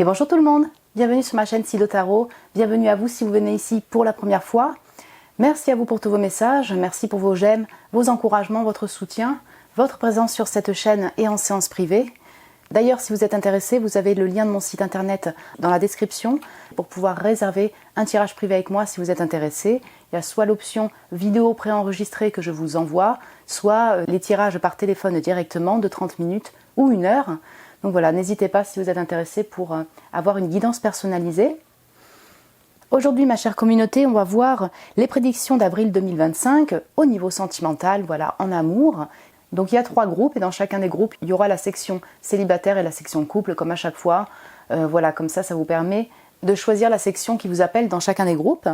Et bonjour tout le monde, bienvenue sur ma chaîne Sido Tarot, bienvenue à vous si vous venez ici pour la première fois. Merci à vous pour tous vos messages, merci pour vos j'aime, vos encouragements, votre soutien, votre présence sur cette chaîne et en séance privée. D'ailleurs, si vous êtes intéressé, vous avez le lien de mon site internet dans la description pour pouvoir réserver un tirage privé avec moi si vous êtes intéressé. Il y a soit l'option vidéo préenregistrée que je vous envoie, soit les tirages par téléphone directement de 30 minutes ou 1 heure. Donc voilà, n'hésitez pas si vous êtes intéressé pour avoir une guidance personnalisée. Aujourd'hui, ma chère communauté, on va voir les prédictions d'avril 2025 au niveau sentimental, voilà, en amour. Donc il y a 3 groupes et dans chacun des groupes, il y aura la section célibataire et la section couple comme à chaque fois. Voilà, comme ça vous permet de choisir la section qui vous appelle dans chacun des groupes.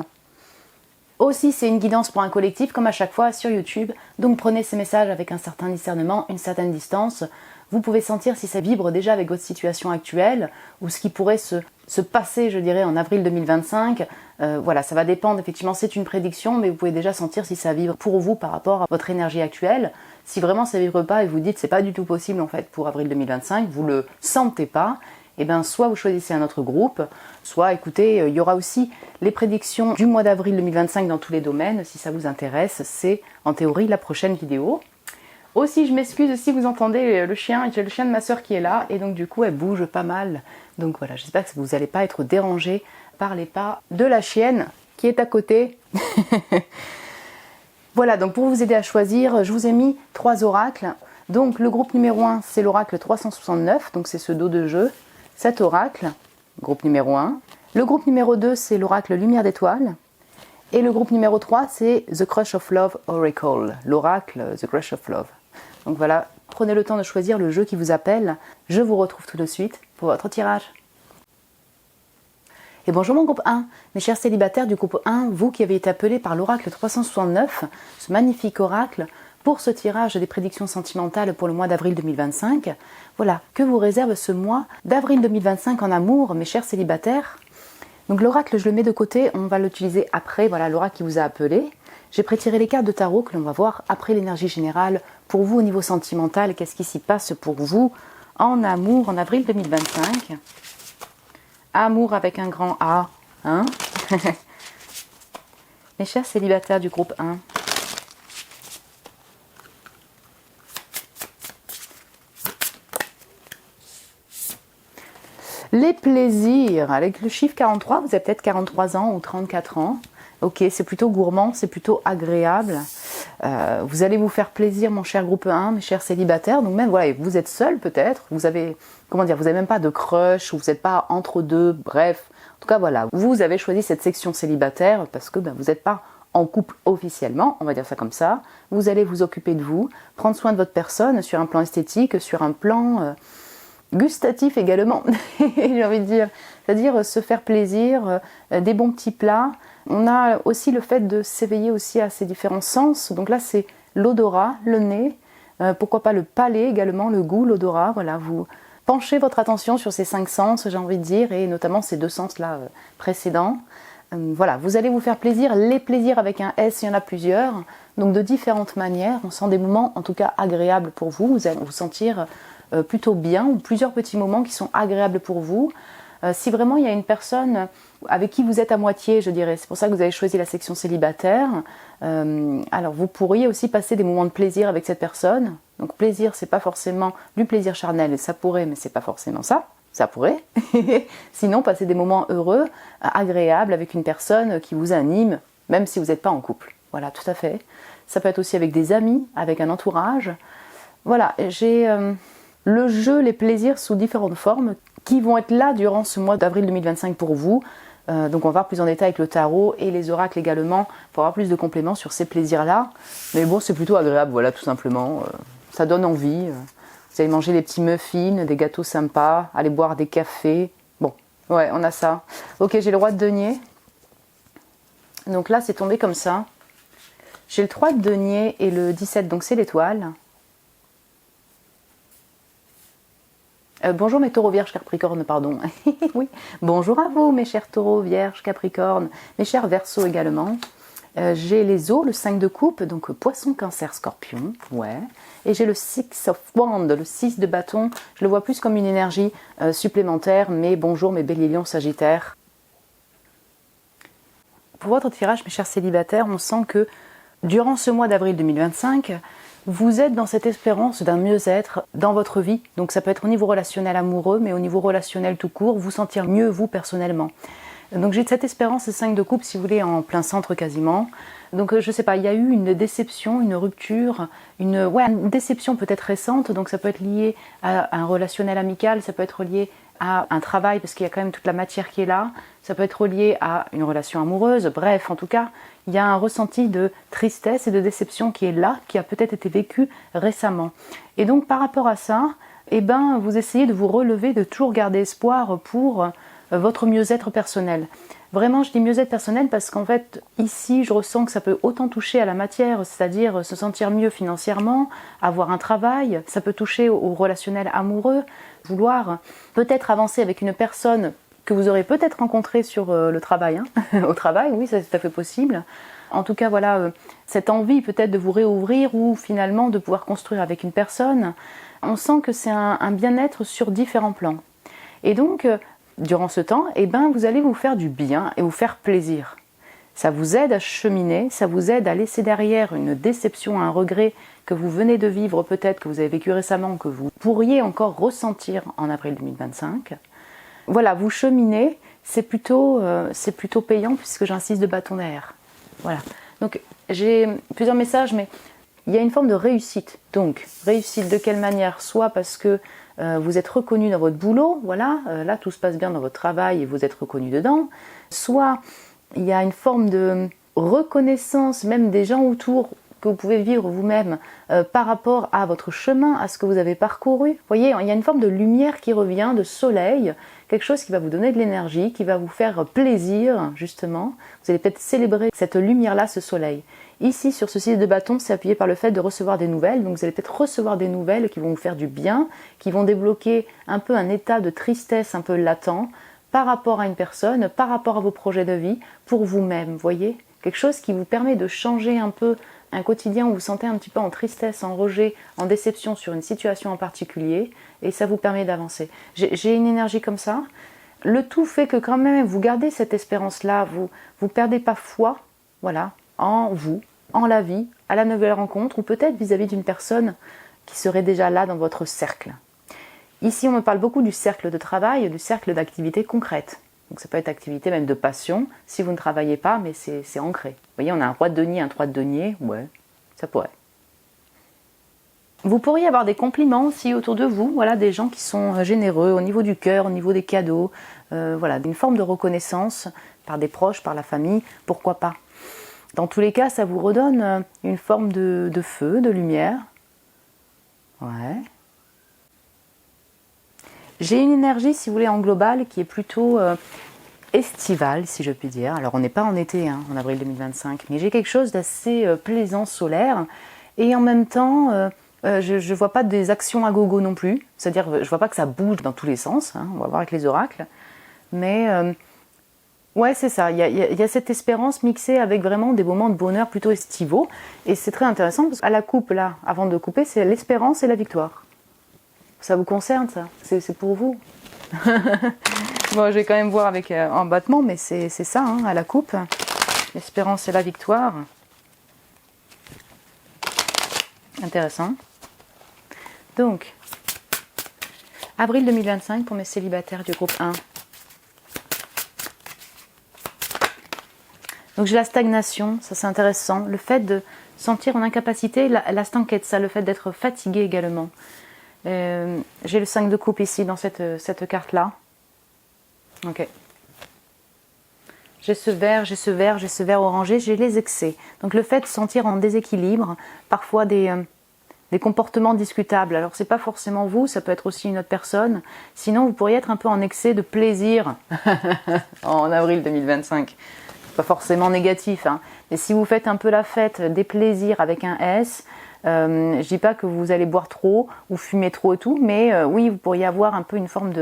Aussi, c'est une guidance pour un collectif comme à chaque fois sur YouTube. Donc prenez ces messages avec un certain discernement, une certaine distance. Vous pouvez sentir si ça vibre déjà avec votre situation actuelle ou ce qui pourrait se passer, je dirais, en avril 2025. Voilà, ça va dépendre, effectivement, c'est une prédiction, mais vous pouvez déjà sentir si ça vibre pour vous par rapport à votre énergie actuelle. Si vraiment ça vibre pas et vous dites c'est pas du tout possible en fait pour avril 2025, vous le sentez pas, et bien soit vous choisissez un autre groupe, soit écoutez, il y aura aussi les prédictions du mois d'avril 2025 dans tous les domaines, si ça vous intéresse, c'est en théorie la prochaine vidéo. Aussi, je m'excuse si vous entendez le chien, j'ai le chien de ma soeur qui est là, et donc du coup elle bouge pas mal. Donc voilà, j'espère que vous n'allez pas être dérangés par les pas de la chienne qui est à côté. Voilà, donc pour vous aider à choisir, je vous ai mis 3 oracles. Donc le groupe numéro 1, c'est l'oracle 369, donc c'est ce dos de jeu. Cet oracle, groupe numéro 1. Le groupe numéro 2, c'est l'oracle Lumière d'étoiles. Et le groupe numéro 3, c'est The Crush of Love Oracle, l'oracle The Crush of Love. Donc voilà, prenez le temps de choisir le jeu qui vous appelle. Je vous retrouve tout de suite pour votre tirage. Et bonjour mon groupe 1, mes chers célibataires du groupe 1, vous qui avez été appelés par l'oracle 369, ce magnifique oracle, pour ce tirage des prédictions sentimentales pour le mois d'avril 2025. Voilà, que vous réserve ce mois d'avril 2025 en amour, mes chers célibataires. Donc l'oracle, je le mets de côté, on va l'utiliser après, voilà l'oracle qui vous a appelé. J'ai prétiré les cartes de tarot que l'on va voir après l'énergie générale pour vous au niveau sentimental, qu'est-ce qui s'y passe pour vous en amour en avril 2025. Amour avec un grand A, hein. Mes chers célibataires du groupe 1. Les plaisirs, avec le chiffre 43, vous avez peut-être 43 ans ou 34 ans. Ok, c'est plutôt gourmand, c'est plutôt agréable. Vous allez vous faire plaisir, mon cher groupe 1, mes chers célibataires. Donc même, voilà, vous êtes seul peut-être, vous avez, comment dire, vous n'avez même pas de crush, ou vous n'êtes pas entre deux, bref. En tout cas, voilà, vous avez choisi cette section célibataire parce que vous n'êtes pas en couple officiellement, on va dire ça comme ça. Vous allez vous occuper de vous, prendre soin de votre personne sur un plan esthétique, sur un plan gustatif également, j'ai envie de dire. C'est-à-dire se faire plaisir, des bons petits plats. On a aussi le fait de s'éveiller aussi à ces différents sens. Donc là, c'est l'odorat, le nez, pourquoi pas le palais également, le goût, l'odorat. Voilà, vous penchez votre attention sur ces 5 sens, j'ai envie de dire, et notamment ces 2 sens-là précédents. Voilà, vous allez vous faire plaisir. Les plaisirs avec un S, il y en a plusieurs. Donc de différentes manières, on sent des moments en tout cas agréables pour vous. Vous allez vous sentir plutôt bien, ou plusieurs petits moments qui sont agréables pour vous. Si vraiment il y a une personne avec qui vous êtes à moitié, je dirais, c'est pour ça que vous avez choisi la section célibataire, alors vous pourriez aussi passer des moments de plaisir avec cette personne. Donc plaisir, c'est pas forcément du plaisir charnel, ça pourrait, mais c'est pas forcément ça. Ça pourrait. Sinon, passer des moments heureux, agréables avec une personne qui vous anime, même si vous n'êtes pas en couple. Voilà, tout à fait. Ça peut être aussi avec des amis, avec un entourage. Voilà, j'ai le jeu, les plaisirs sous différentes formes qui vont être là durant ce mois d'avril 2025 pour vous. Donc on va voir plus en détail avec le tarot et les oracles également pour avoir plus de compléments sur ces plaisirs-là. Mais bon, c'est plutôt agréable, voilà, tout simplement. Ça donne envie. Vous allez manger des petits muffins, des gâteaux sympas, aller boire des cafés. Bon, ouais, on a ça. Ok, j'ai le roi de denier. Donc là, c'est tombé comme ça. J'ai le 3 de denier et le 17, donc c'est l'étoile. Bonjour mes taureaux vierges capricorne, pardon. Oui, bonjour à vous mes chers taureaux vierges capricorne, mes chers verseaux également. J'ai les eaux, le 5 de coupe, donc poisson, cancer, scorpion, ouais. Et j'ai le 6 of Wands, le 6 de bâton. Je le vois plus comme une énergie supplémentaire, mais bonjour mes béliers lions sagittaires. Pour votre tirage, mes chers célibataires, on sent que durant ce mois d'avril 2025, vous êtes dans cette espérance d'un mieux-être dans votre vie. Donc ça peut être au niveau relationnel amoureux, mais au niveau relationnel tout court, vous sentir mieux vous personnellement. Donc j'ai cette espérance, 5 de coupe, si vous voulez, en plein centre quasiment. Donc je sais pas, il y a eu une déception, une rupture, une déception peut-être récente, donc ça peut être lié à un relationnel amical, ça peut être lié à un travail, parce qu'il y a quand même toute la matière qui est là, ça peut être lié à une relation amoureuse, bref, en tout cas, il y a un ressenti de tristesse et de déception qui est là, qui a peut-être été vécu récemment. Et donc par rapport à ça, eh ben, vous essayez de vous relever, de toujours garder espoir pour votre mieux-être personnel. Vraiment, je dis mieux-être personnel parce qu'en fait, ici, je ressens que ça peut autant toucher à la matière, c'est-à-dire se sentir mieux financièrement, avoir un travail, ça peut toucher au relationnel amoureux, vouloir peut-être avancer avec une personne que vous aurez peut-être rencontrée sur le travail, hein. Au travail, oui, c'est tout à fait possible. En tout cas, voilà, cette envie peut-être de vous réouvrir ou finalement de pouvoir construire avec une personne, on sent que c'est un bien-être sur différents plans. Et donc, durant ce temps, eh ben, vous allez vous faire du bien et vous faire plaisir. Ça vous aide à cheminer, ça vous aide à laisser derrière une déception, un regret que vous venez de vivre peut-être, que vous avez vécu récemment, que vous pourriez encore ressentir en avril 2025. Voilà, vous cheminez, c'est plutôt payant puisque j'ai un 6 de bâton derrière. Voilà. Donc j'ai plusieurs messages, mais il y a une forme de réussite. Donc, réussite de quelle manière? Soit parce que vous êtes reconnu dans votre boulot, voilà, là tout se passe bien dans votre travail et vous êtes reconnu dedans. Soit il y a une forme de reconnaissance même des gens autour que vous pouvez vivre vous-même par rapport à votre chemin, à ce que vous avez parcouru. Vous voyez, il y a une forme de lumière qui revient, de soleil, quelque chose qui va vous donner de l'énergie, qui va vous faire plaisir, justement. Vous allez peut-être célébrer cette lumière-là, ce soleil. Ici, sur ce 6 de bâton, c'est appuyé par le fait de recevoir des nouvelles. Donc vous allez peut-être recevoir des nouvelles qui vont vous faire du bien, qui vont débloquer un peu un état de tristesse un peu latent par rapport à une personne, par rapport à vos projets de vie, pour vous-même, vous voyez. Quelque chose qui vous permet de changer un peu un quotidien où vous vous sentez un petit peu en tristesse, en rejet, en déception sur une situation en particulier, et ça vous permet d'avancer. J'ai une énergie comme ça. Le tout fait que quand même, vous gardez cette espérance-là, vous perdez pas foi, voilà, en vous, en la vie, à la nouvelle rencontre, ou peut-être vis-à-vis d'une personne qui serait déjà là dans votre cercle. Ici, on me parle beaucoup du cercle de travail, du cercle d'activités concrètes. Donc ça peut être activité même de passion, si vous ne travaillez pas, mais c'est ancré. Vous voyez, on a un roi de denier, un 3 de denier, ouais, ça pourrait. Vous pourriez avoir des compliments aussi autour de vous, voilà, des gens qui sont généreux au niveau du cœur, au niveau des cadeaux, voilà, une forme de reconnaissance par des proches, par la famille, pourquoi pas. Dans tous les cas, ça vous redonne une forme de feu, de lumière. Ouais. J'ai une énergie, si vous voulez, en global, qui est plutôt estivale, si je puis dire. Alors, on n'est pas en été, hein, en avril 2025, mais j'ai quelque chose d'assez plaisant, solaire. Et en même temps, je ne vois pas des actions à gogo non plus. C'est-à-dire, je ne vois pas que ça bouge dans tous les sens. Hein, on va voir avec les oracles. Mais, ouais, c'est ça. Il y a cette espérance mixée avec vraiment des moments de bonheur plutôt estivaux. Et c'est très intéressant, parce qu'à la coupe, là, avant de couper, c'est l'espérance et la victoire. Ça vous concerne, ça? C'est pour vous. Bon, je vais quand même voir avec en battement, mais c'est ça, hein, à la coupe. L'espérance et la victoire. Intéressant. Donc, avril 2025 pour mes célibataires du groupe 1. Donc j'ai la stagnation, ça c'est intéressant. Le fait de sentir en incapacité, la stanquette, ça, le fait d'être fatigué également. J'ai le 5 de coupe ici dans cette carte-là. Ok. J'ai ce vert, j'ai ce vert, j'ai ce vert orangé, j'ai les excès. Donc le fait de sentir en déséquilibre, parfois des comportements discutables. Alors c'est pas forcément vous, ça peut être aussi une autre personne. Sinon vous pourriez être un peu en excès de plaisir en avril 2025. Pas forcément négatif, hein. Mais si vous faites un peu la fête des plaisirs avec un S, je dis pas que vous allez boire trop ou fumer trop et tout, mais oui, vous pourriez avoir un peu une forme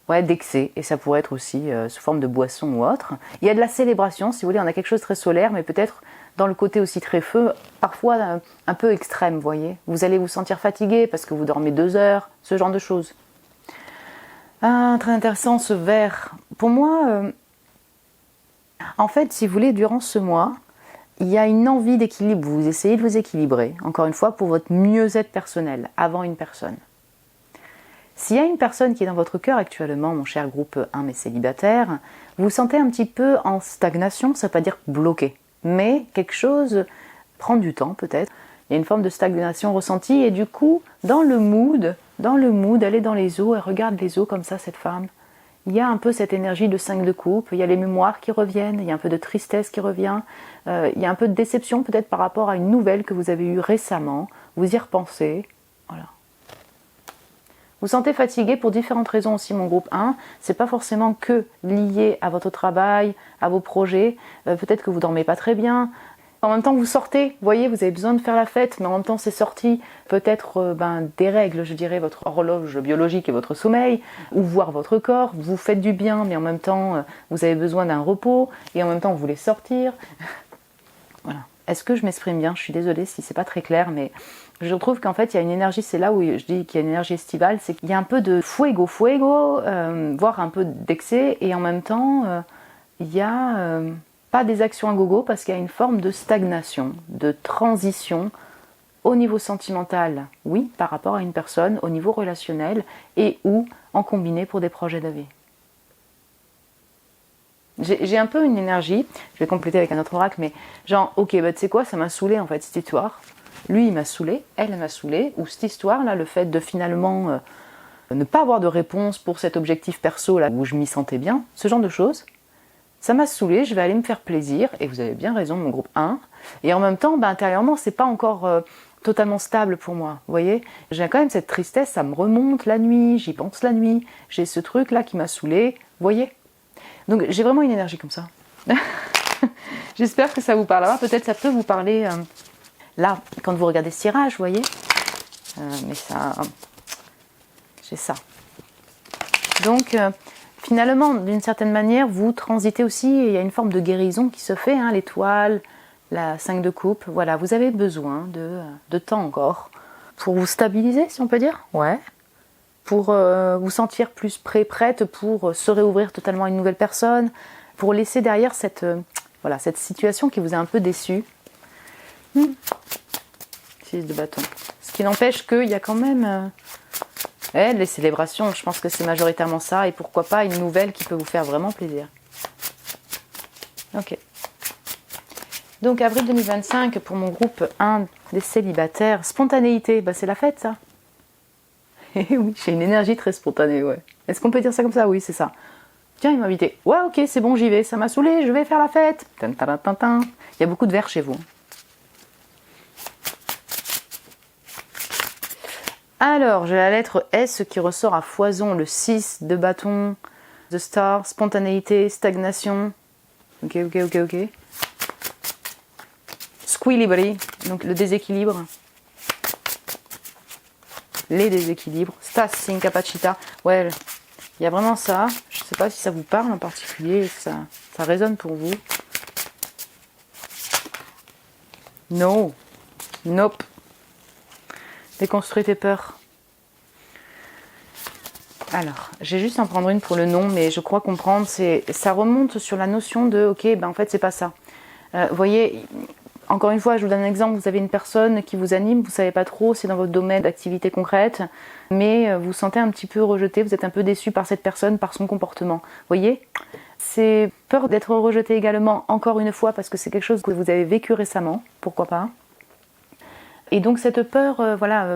d'excès, et ça pourrait être aussi sous forme de boisson ou autre. Il y a de la célébration, si vous voulez, on a quelque chose de très solaire, mais peut-être dans le côté aussi très feu, parfois un peu extrême, vous voyez. Vous allez vous sentir fatigué parce que vous dormez 2 heures, ce genre de choses. Ah, très intéressant ce vert. Pour moi, en fait, si vous voulez, durant ce mois, il y a une envie d'équilibre. Vous essayez de vous équilibrer, encore une fois, pour votre mieux-être personnel, avant une personne. S'il y a une personne qui est dans votre cœur actuellement, mon cher groupe 1 mais célibataire, vous vous sentez un petit peu en stagnation, ça ne veut pas dire bloqué, mais quelque chose prend du temps peut-être. Il y a une forme de stagnation ressentie et du coup, dans le mood, elle est dans les eaux, elle regarde les eaux comme ça, cette femme. Il y a un peu cette énergie de 5 de coupe, il y a les mémoires qui reviennent, il y a un peu de tristesse qui revient, il y a un peu de déception peut-être par rapport à une nouvelle que vous avez eue récemment, vous y repensez, voilà. Vous sentez fatigué pour différentes raisons aussi, mon groupe 1. C'est pas forcément que lié à votre travail, à vos projets. Peut-être que vous dormez pas très bien. En même temps, vous sortez. Vous voyez, vous avez besoin de faire la fête, mais en même temps, c'est sorti. Peut-être des règles, je dirais, votre horloge biologique et votre sommeil, ou voir votre corps. Vous faites du bien, mais en même temps, vous avez besoin d'un repos, et en même temps, vous voulez sortir. Voilà. Est-ce que je m'exprime bien? Je suis désolée si c'est pas très clair, mais je trouve qu'en fait, il y a une énergie, c'est là où je dis qu'il y a une énergie estivale, c'est qu'il y a un peu de fuego, voire un peu d'excès, et en même temps, il y a pas des actions à gogo, parce qu'il y a une forme de stagnation, de transition, au niveau sentimental, oui, par rapport à une personne, au niveau relationnel, et ou en combiné pour des projets de vie. J'ai un peu une énergie, je vais compléter avec un autre oracle, mais genre, ok, bah tu sais quoi, ça m'a saoulé en fait cette histoire. Lui, il m'a saoulé, elle m'a saoulé, ou cette histoire-là, le fait de finalement ne pas avoir de réponse pour cet objectif perso là où je m'y sentais bien, ce genre de choses, ça m'a saoulé, je vais aller me faire plaisir, et vous avez bien raison, mon groupe 1. Et en même temps, bah, intérieurement, c'est pas encore totalement stable pour moi, vous voyez. J'ai quand même cette tristesse, ça me remonte la nuit, j'y pense la nuit, j'ai ce truc-là qui m'a saoulé, vous voyez. Donc j'ai vraiment une énergie comme ça. J'espère que ça vous parlera. Peut-être ça peut vous parler là, quand vous regardez ce tirage, vous voyez. Mais ça, j'ai ça. Donc finalement, d'une certaine manière, vous transitez aussi, et il y a une forme de guérison qui se fait, hein, l'étoile, la 5 de coupe. Voilà, vous avez besoin de temps encore pour vous stabiliser, si on peut dire. Ouais. Pour vous sentir plus prête pour se réouvrir totalement à une nouvelle personne, pour laisser derrière cette situation qui vous a un peu déçu. 6 de bâton. Ce qui n'empêche qu'il y a quand même les célébrations, je pense que c'est majoritairement ça, et pourquoi pas une nouvelle qui peut vous faire vraiment plaisir. Ok. Donc avril 2025 pour mon groupe 1 des célibataires, spontanéité, bah, c'est la fête ça. Et oui, j'ai une énergie très spontanée, ouais. Est-ce qu'on peut dire ça comme ça? Oui, c'est ça. Tiens, il m'a invité. Ouais, ok, c'est bon, j'y vais. Ça m'a saoulé, je vais faire la fête. Il y a beaucoup de verre chez vous. Alors, j'ai la lettre S qui ressort à foison, le 6 de bâton, The Star, spontanéité, stagnation. Ok. Squilibri, donc le déséquilibre. Les déséquilibres. Stas incapacita. Ouais, il y a vraiment ça. Je ne sais pas si ça vous parle en particulier, ça résonne pour vous. No. Nope. Déconstruis tes peurs. Alors, j'ai juste à en prendre une pour le nom, mais je crois comprendre. Ça remonte sur la notion de, ok, ben en fait, c'est pas ça. Vous voyez, encore une fois, je vous donne un exemple. Vous avez une personne qui vous anime, vous savez pas trop, c'est dans votre domaine d'activité concrète, mais vous sentez un petit peu rejeté, vous êtes un peu déçu par cette personne, par son comportement. Vous voyez, c'est peur d'être rejeté également, encore une fois, parce que c'est quelque chose que vous avez vécu récemment, pourquoi pas. Et donc cette peur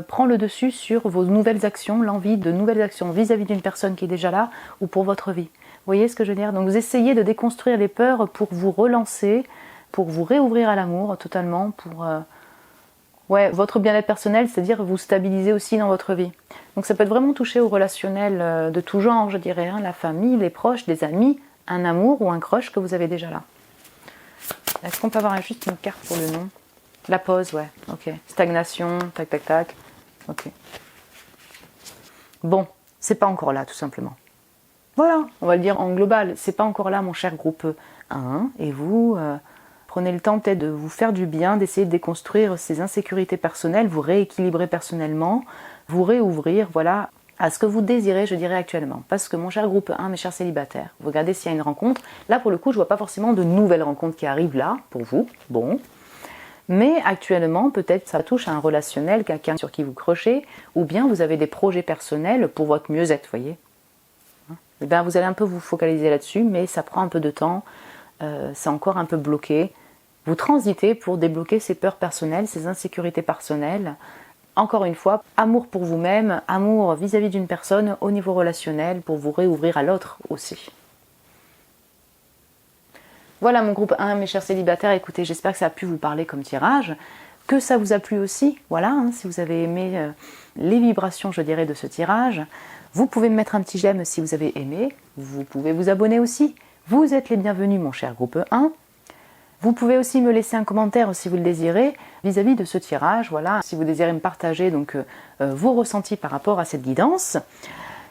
prend le dessus sur vos nouvelles actions, l'envie de nouvelles actions vis-à-vis d'une personne qui est déjà là ou pour votre vie. Vous voyez ce que je veux dire? Donc vous essayez de déconstruire les peurs pour vous relancer, pour vous réouvrir à l'amour totalement, pour votre bien-être personnel, c'est-à-dire vous stabiliser aussi dans votre vie. Donc ça peut être vraiment touché au relationnel de tout genre, je dirais, hein, la famille, les proches, les amis, un amour ou un crush que vous avez déjà là. Est-ce qu'on peut avoir juste une carte pour le nom? La pause, ouais, ok. Stagnation, tac. Ok. Bon, c'est pas encore là, tout simplement. Voilà, on va le dire en global, c'est pas encore là, mon cher groupe 1. Et vous, Prenez le temps peut-être de vous faire du bien, d'essayer de déconstruire ces insécurités personnelles, vous rééquilibrer personnellement, vous réouvrir, voilà, à ce que vous désirez, je dirais actuellement. Parce que mon cher groupe 1, mes chers célibataires, vous regardez s'il y a une rencontre. Là, pour le coup, je ne vois pas forcément de nouvelles rencontres qui arrivent là, pour vous. Bon. Mais actuellement, peut-être ça touche à un relationnel, quelqu'un sur qui vous crochez, ou bien vous avez des projets personnels pour votre mieux-être, vous voyez. Et bien, vous allez un peu vous focaliser là-dessus, mais ça prend un peu de temps, c'est encore un peu bloqué. Vous transitez pour débloquer ces peurs personnelles, ces insécurités personnelles. Encore une fois, amour pour vous-même, amour vis-à-vis d'une personne au niveau relationnel pour vous réouvrir à l'autre aussi. Voilà mon groupe 1, mes chers célibataires, écoutez, j'espère que ça a pu vous parler comme tirage, que ça vous a plu aussi, voilà, si vous avez aimé les vibrations, je dirais, de ce tirage. Vous pouvez me mettre un petit j'aime si vous avez aimé, vous pouvez vous abonner aussi, vous êtes les bienvenus mon cher groupe 1. Vous pouvez aussi me laisser un commentaire si vous le désirez vis-à-vis de ce tirage, voilà, si vous désirez me partager donc vos ressentis par rapport à cette guidance.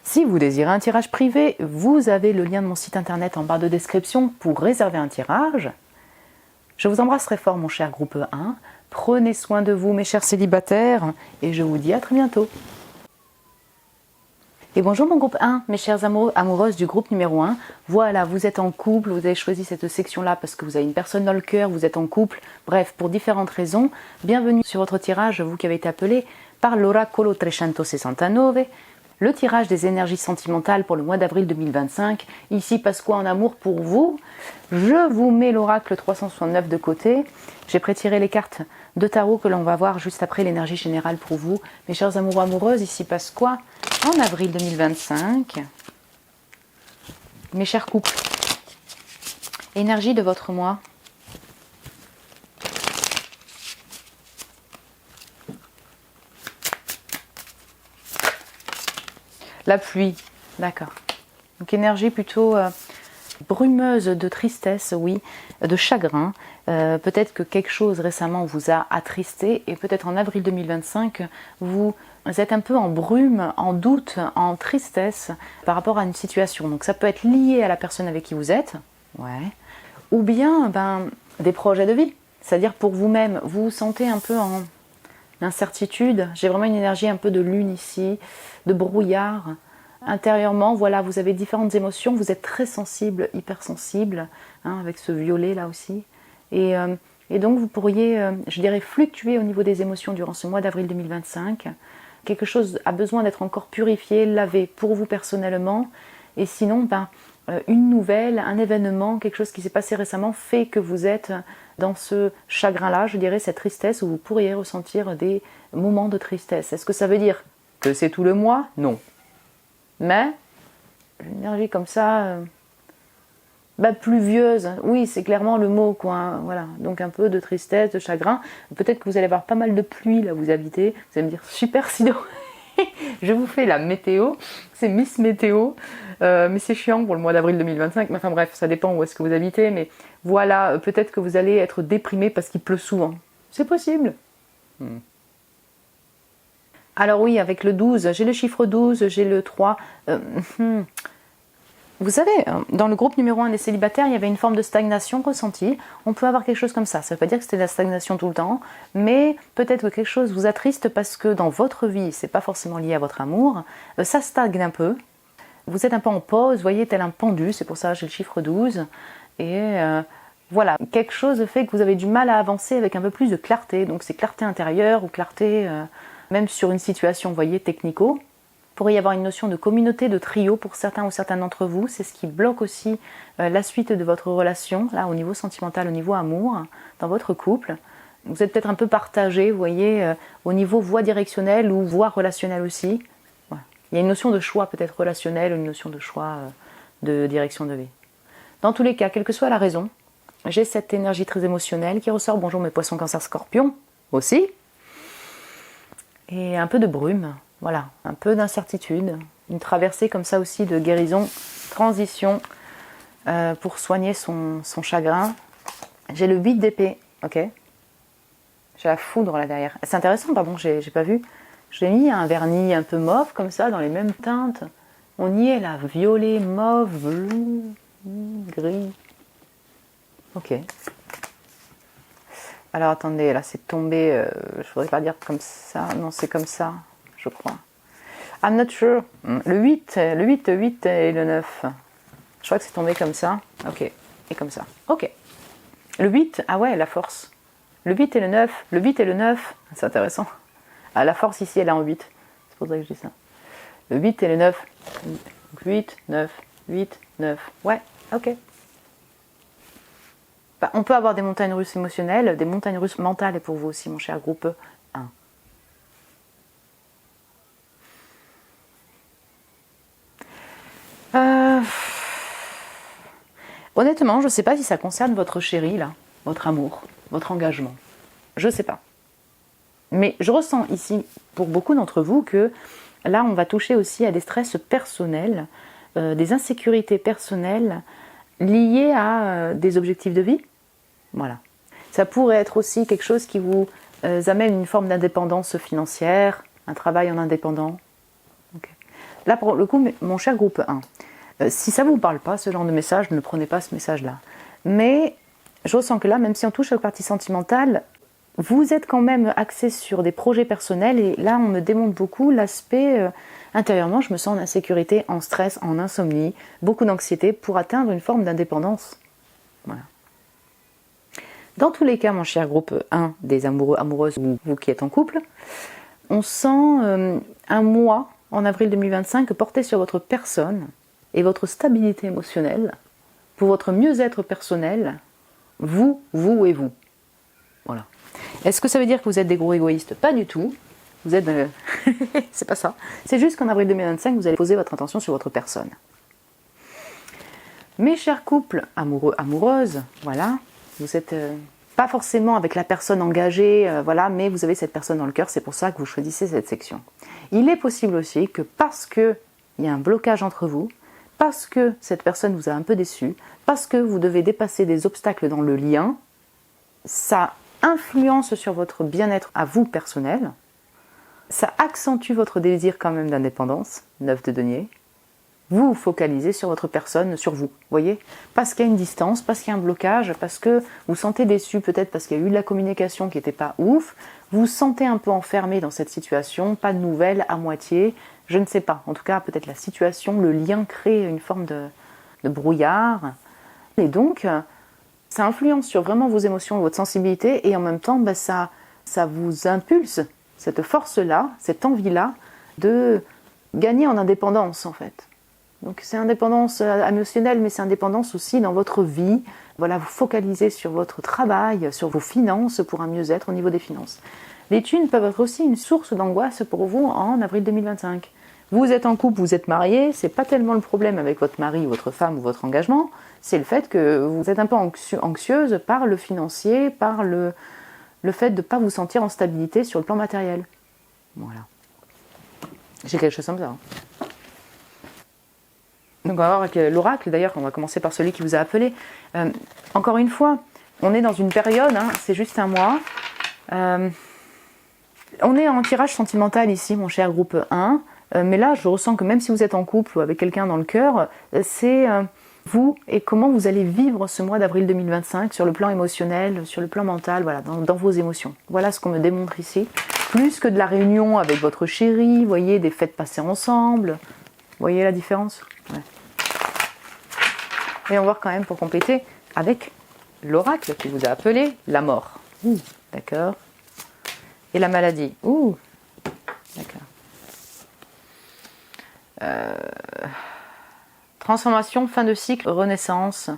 Si vous désirez un tirage privé, vous avez le lien de mon site internet en barre de description pour réserver un tirage. Je vous embrasse très fort mon cher groupe 1, prenez soin de vous mes chers célibataires et je vous dis à très bientôt. Et bonjour mon groupe 1, mes chers amoureux, amoureuses du groupe numéro 1. Voilà, vous êtes en couple, vous avez choisi cette section-là parce que vous avez une personne dans le cœur, vous êtes en couple, bref, pour différentes raisons. Bienvenue sur votre tirage, vous qui avez été appelé par l'Oracolo 369, le tirage des énergies sentimentales pour le mois d'avril 2025. Ici, passe quoi en amour pour vous? Je vous mets l'oracle 369 de côté. J'ai prétiré les cartes de tarot que l'on va voir juste après l'énergie générale pour vous. Mes chers amoureux amoureuses, ici passe quoi en avril 2025? Mes chers couples, énergie de votre mois. La pluie, d'accord. Donc énergie plutôt brumeuse de tristesse, oui, de chagrin. Peut-être que quelque chose récemment vous a attristé et peut-être en avril 2025, vous êtes un peu en brume, en doute, en tristesse par rapport à une situation. Donc ça peut être lié à la personne avec qui vous êtes, ouais. Ou bien des projets de vie. C'est-à-dire pour vous-même, vous vous sentez un peu en incertitude. J'ai vraiment une énergie un peu de lune ici, de brouillard. Intérieurement, voilà, vous avez différentes émotions, vous êtes très sensible, hypersensible, hein, avec ce violet là aussi. Et donc vous pourriez, je dirais, fluctuer au niveau des émotions durant ce mois d'avril 2025. Quelque chose a besoin d'être encore purifié, lavé pour vous personnellement. Et sinon, une nouvelle, un événement, quelque chose qui s'est passé récemment fait que vous êtes dans ce chagrin-là, je dirais, cette tristesse, où vous pourriez ressentir des moments de tristesse. Est-ce que ça veut dire que c'est tout le mois? Non. Mais, une énergie comme ça, pluvieuse, oui, c'est clairement le mot, quoi. Hein, voilà, donc un peu de tristesse, de chagrin. Peut-être que vous allez avoir pas mal de pluie là où vous habitez. Vous allez me dire, super Sido, je vous fais la météo, c'est Miss Météo, mais c'est chiant pour le mois d'avril 2025. Enfin bref, ça dépend où est-ce que vous habitez, mais voilà, peut-être que vous allez être déprimé parce qu'il pleut souvent. C'est possible. Alors oui, avec le 12, j'ai le chiffre 12, j'ai le 3. Vous savez, dans le groupe numéro 1 des célibataires, il y avait une forme de stagnation ressentie. On peut avoir quelque chose comme ça. Ça ne veut pas dire que c'était de la stagnation tout le temps, mais peut-être que quelque chose vous attriste parce que dans votre vie, c'est pas forcément lié à votre amour, ça stagne un peu. Vous êtes un peu en pause, vous voyez, tel un pendu, c'est pour ça que j'ai le chiffre 12. Et voilà, quelque chose fait que vous avez du mal à avancer avec un peu plus de clarté. Donc c'est clarté intérieure ou clarté... même sur une situation, vous voyez, technico, il pourrait y avoir une notion de communauté, de trio pour certains ou certaines d'entre vous. C'est ce qui bloque aussi la suite de votre relation, là, au niveau sentimental, au niveau amour, dans votre couple. Vous êtes peut-être un peu partagé, vous voyez, au niveau voie directionnelle ou voie relationnelle aussi. Voilà. Il y a une notion de choix peut-être relationnel, une notion de choix de direction de vie. Dans tous les cas, quelle que soit la raison, j'ai cette énergie très émotionnelle qui ressort. Bonjour mes poissons, cancer, scorpions, aussi. Et un peu de brume, voilà, un peu d'incertitude, une traversée comme ça aussi de guérison, transition pour soigner son chagrin. J'ai le 8 d'épée, ok. J'ai la foudre là derrière. C'est intéressant, pardon, j'ai pas vu. J'ai mis un vernis un peu mauve comme ça, dans les mêmes teintes. On y est là, violet, mauve, bleu, gris. Ok. Alors attendez, là c'est tombé, je ne voudrais pas dire comme ça, non c'est comme ça, je crois. I'm not sure. Le 8 et le 9. Je crois que c'est tombé comme ça. Ok, et comme ça. Ok. Le 8, ah ouais, la force. Le 8 et le 9, le 8 et le 9, c'est intéressant. Ah, la force ici, elle est en 8. C'est pour ça que je dis ça. Le 8 et le 9. 8, 9, 8, 9. Ouais, ok. Bah, on peut avoir des montagnes russes émotionnelles, des montagnes russes mentales, et pour vous aussi, mon cher groupe 1. Honnêtement, je ne sais pas si ça concerne votre chéri, là, votre amour, votre engagement. Je ne sais pas. Mais je ressens ici, pour beaucoup d'entre vous, que là, on va toucher aussi à des stress personnels, des insécurités personnelles liées à des objectifs de vie. Voilà. Ça pourrait être aussi quelque chose qui vous amène une forme d'indépendance financière, un travail en indépendant. Okay. Là, pour le coup, mon cher groupe 1, si ça ne vous parle pas, ce genre de message, ne prenez pas ce message-là. Mais je ressens que là, même si on touche à la partie sentimentale, vous êtes quand même axé sur des projets personnels et là, on me démontre beaucoup l'aspect intérieurement, je me sens en insécurité, en stress, en insomnie, beaucoup d'anxiété pour atteindre une forme d'indépendance. Voilà. Dans tous les cas, mon cher groupe 1 des amoureux, amoureuses ou vous qui êtes en couple, on sent un mois en avril 2025 porté sur votre personne et votre stabilité émotionnelle pour votre mieux-être personnel, vous et vous. Voilà. Est-ce que ça veut dire que vous êtes des gros égoïstes? Pas du tout. Vous êtes... c'est pas ça. C'est juste qu'en avril 2025, vous allez poser votre attention sur votre personne. Mes chers couples amoureux, amoureuses, voilà, vous êtes pas forcément avec la personne engagée, voilà, mais vous avez cette personne dans le cœur, c'est pour ça que vous choisissez cette section. Il est possible aussi que parce qu'il y a un blocage entre vous, parce que cette personne vous a un peu déçu, parce que vous devez dépasser des obstacles dans le lien, ça influence sur votre bien-être à vous personnel, ça accentue votre désir quand même d'indépendance, 9 de denier, vous vous focalisez sur votre personne, sur vous, voyez, parce qu'il y a une distance, parce qu'il y a un blocage, parce que vous vous sentez déçu, peut-être parce qu'il y a eu de la communication qui n'était pas ouf, vous vous sentez un peu enfermé dans cette situation, pas de nouvelles, à moitié, je ne sais pas, en tout cas peut-être la situation, le lien crée une forme de brouillard, et donc ça influence sur vraiment vos émotions, votre sensibilité, et en même temps ça vous impulse, cette force-là, cette envie-là, de gagner en indépendance en fait. Donc c'est indépendance émotionnelle, mais c'est indépendance aussi dans votre vie. Voilà, vous focalisez sur votre travail, sur vos finances pour un mieux-être au niveau des finances. Les thunes peuvent être aussi une source d'angoisse pour vous en avril 2025. Vous êtes en couple, vous êtes marié, c'est pas tellement le problème avec votre mari, votre femme ou votre engagement, c'est le fait que vous êtes un peu anxieuse par le financier, par le fait de ne pas vous sentir en stabilité sur le plan matériel. Voilà. J'ai quelque chose comme ça. Donc on va voir avec l'oracle, d'ailleurs, on va commencer par celui qui vous a appelé. Encore une fois, on est dans une période, c'est juste un mois. On est en tirage sentimental ici, mon cher groupe 1. Mais là, je ressens que même si vous êtes en couple ou avec quelqu'un dans le cœur, c'est vous et comment vous allez vivre ce mois d'avril 2025 sur le plan émotionnel, sur le plan mental, voilà, dans vos émotions. Voilà ce qu'on me démontre ici. Plus que de la réunion avec votre chéri, vous voyez, des fêtes passées ensemble. Vous voyez la différence? Ouais. Et on va voir quand même pour compléter avec l'oracle qui vous a appelé la mort. D'accord. Et la maladie. D'accord. Transformation, fin de cycle, renaissance.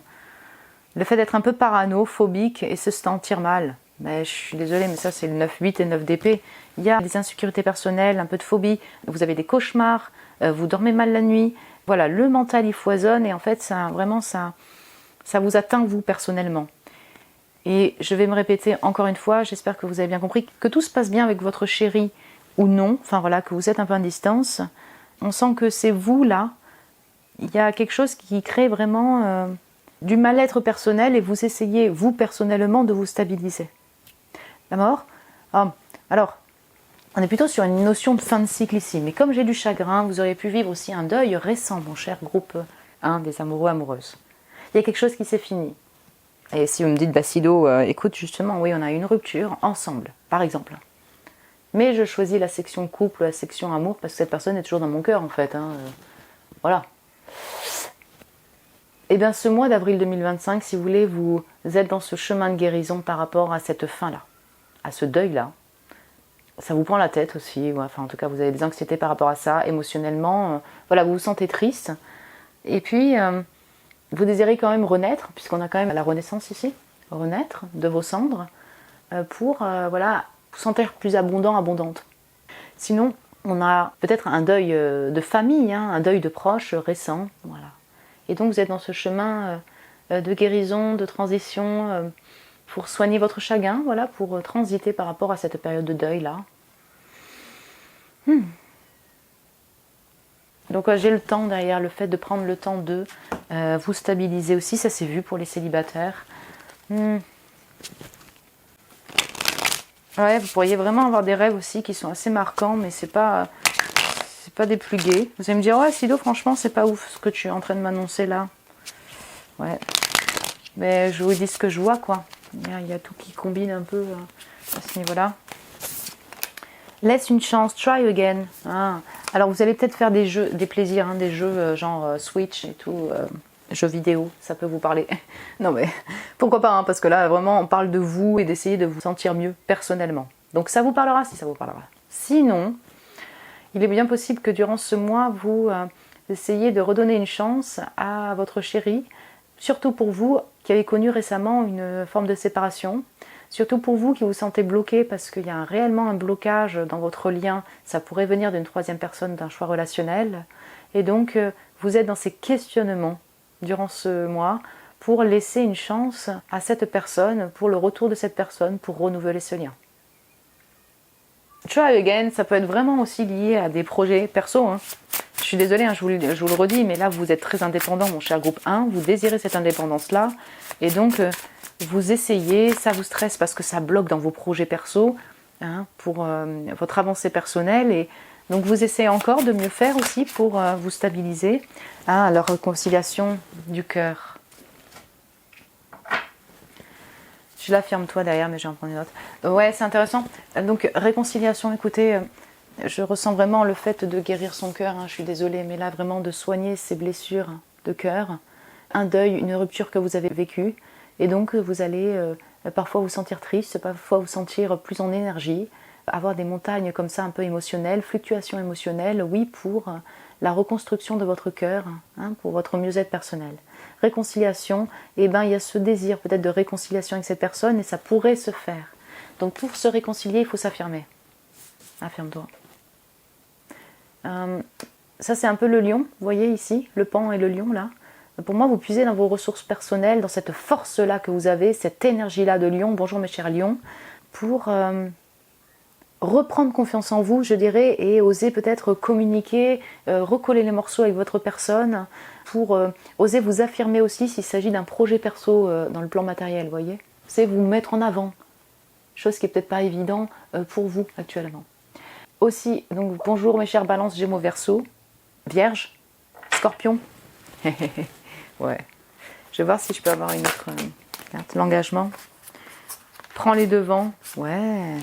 Le fait d'être un peu parano, phobique et se sentir mal. Mais je suis désolée, mais ça c'est le 9-8 et 9 d'épée. Il y a des insécurités personnelles, un peu de phobie, vous avez des cauchemars, vous dormez mal la nuit. Voilà, le mental il foisonne et en fait ça vous atteint vous personnellement. Et je vais me répéter encore une fois, j'espère que vous avez bien compris, que tout se passe bien avec votre chéri ou non, enfin voilà, que vous êtes un peu en distance. On sent que c'est vous là, il y a quelque chose qui crée vraiment du mal-être personnel et vous essayez vous personnellement de vous stabiliser. La mort. Alors, on est plutôt sur une notion de fin de cycle ici, mais comme j'ai du chagrin, vous auriez pu vivre aussi un deuil récent, mon cher groupe 1 des amoureux amoureuses. Il y a quelque chose qui s'est fini. Et si vous me dites, Sido, écoute, justement, oui, on a une rupture ensemble, par exemple. Mais je choisis la section couple, la section amour, parce que cette personne est toujours dans mon cœur, en fait. Voilà. Et bien, ce mois d'avril 2025, si vous voulez, vous êtes dans ce chemin de guérison par rapport à cette fin-là, à ce deuil-là. Ça vous prend la tête aussi, enfin, en tout cas, vous avez des anxiétés par rapport à ça, émotionnellement. Voilà, vous vous sentez triste. Et puis, vous désirez quand même renaître, puisqu'on a quand même la renaissance ici, renaître de vos cendres, pour, voilà, vous sentir plus abondant, abondante. Sinon, on a peut-être un deuil de famille, un deuil de proches récent, voilà. Et donc vous êtes dans ce chemin de guérison, de transition, pour soigner votre chagrin, voilà, pour transiter par rapport à cette période de deuil-là. Donc j'ai le temps derrière, le fait de prendre le temps de vous stabiliser aussi, ça c'est vu pour les célibataires. Ouais, vous pourriez vraiment avoir des rêves aussi qui sont assez marquants, mais c'est pas des plus gais. Vous allez me dire, ouais, Sido, franchement, c'est pas ouf ce que tu es en train de m'annoncer là. Ouais. Mais je vous dis ce que je vois, quoi. Il y a tout qui combine un peu à ce niveau-là. Laisse une chance, try again. Alors, vous allez peut-être faire des jeux, des plaisirs, des jeux genre Switch et tout, jeux vidéo, ça peut vous parler. Non, mais pourquoi pas, parce que là, vraiment, on parle de vous et d'essayer de vous sentir mieux personnellement. Donc, ça vous parlera si ça vous parlera. Sinon, il est bien possible que durant ce mois, vous essayez de redonner une chance à votre chéri, surtout pour vous qui avez connu récemment une forme de séparation, surtout pour vous qui vous sentez bloqué parce qu'il y a réellement un blocage dans votre lien, ça pourrait venir d'une troisième personne, d'un choix relationnel, et donc vous êtes dans ces questionnements durant ce mois pour laisser une chance à cette personne, pour le retour de cette personne, pour renouveler ce lien. Try again, ça peut être vraiment aussi lié à des projets perso. Je suis désolée, je vous le redis, mais là vous êtes très indépendant, mon cher groupe 1, vous désirez cette indépendance-là, et donc vous essayez, ça vous stresse parce que ça bloque dans vos projets perso, pour votre avancée personnelle, et donc vous essayez encore de mieux faire aussi pour vous stabiliser. La réconciliation du cœur. Je l'affirme toi derrière, mais je vais en prendre une autre. Ouais, c'est intéressant. Donc, réconciliation, écoutez, je ressens vraiment le fait de guérir son cœur. Je suis désolée, mais là, vraiment de soigner ses blessures de cœur. Un deuil, une rupture que vous avez vécue. Et donc, vous allez parfois vous sentir triste, parfois vous sentir plus en énergie, avoir des montagnes comme ça un peu émotionnelles, fluctuations émotionnelles, oui, pour la reconstruction de votre cœur, pour votre mieux-être personnel. Réconciliation, il y a ce désir peut-être de réconciliation avec cette personne et ça pourrait se faire. Donc pour se réconcilier, il faut s'affirmer. Affirme-toi. Ça c'est un peu le lion, vous voyez ici, le pan et le lion là. Pour moi, vous puisez dans vos ressources personnelles, dans cette force-là que vous avez, cette énergie-là de lion, bonjour mes chers lions, pour reprendre confiance en vous, je dirais, et oser peut-être communiquer, recoller les morceaux avec votre personne, pour oser vous affirmer aussi s'il s'agit d'un projet perso dans le plan matériel, vous voyez. C'est vous mettre en avant, chose qui n'est peut-être pas évident pour vous actuellement. Aussi, donc bonjour mes chers balances, Gémeaux, Verseau, Vierge, Scorpion. Ouais. Je vais voir si je peux avoir une autre carte. L'engagement. Prends les devants. Ouais.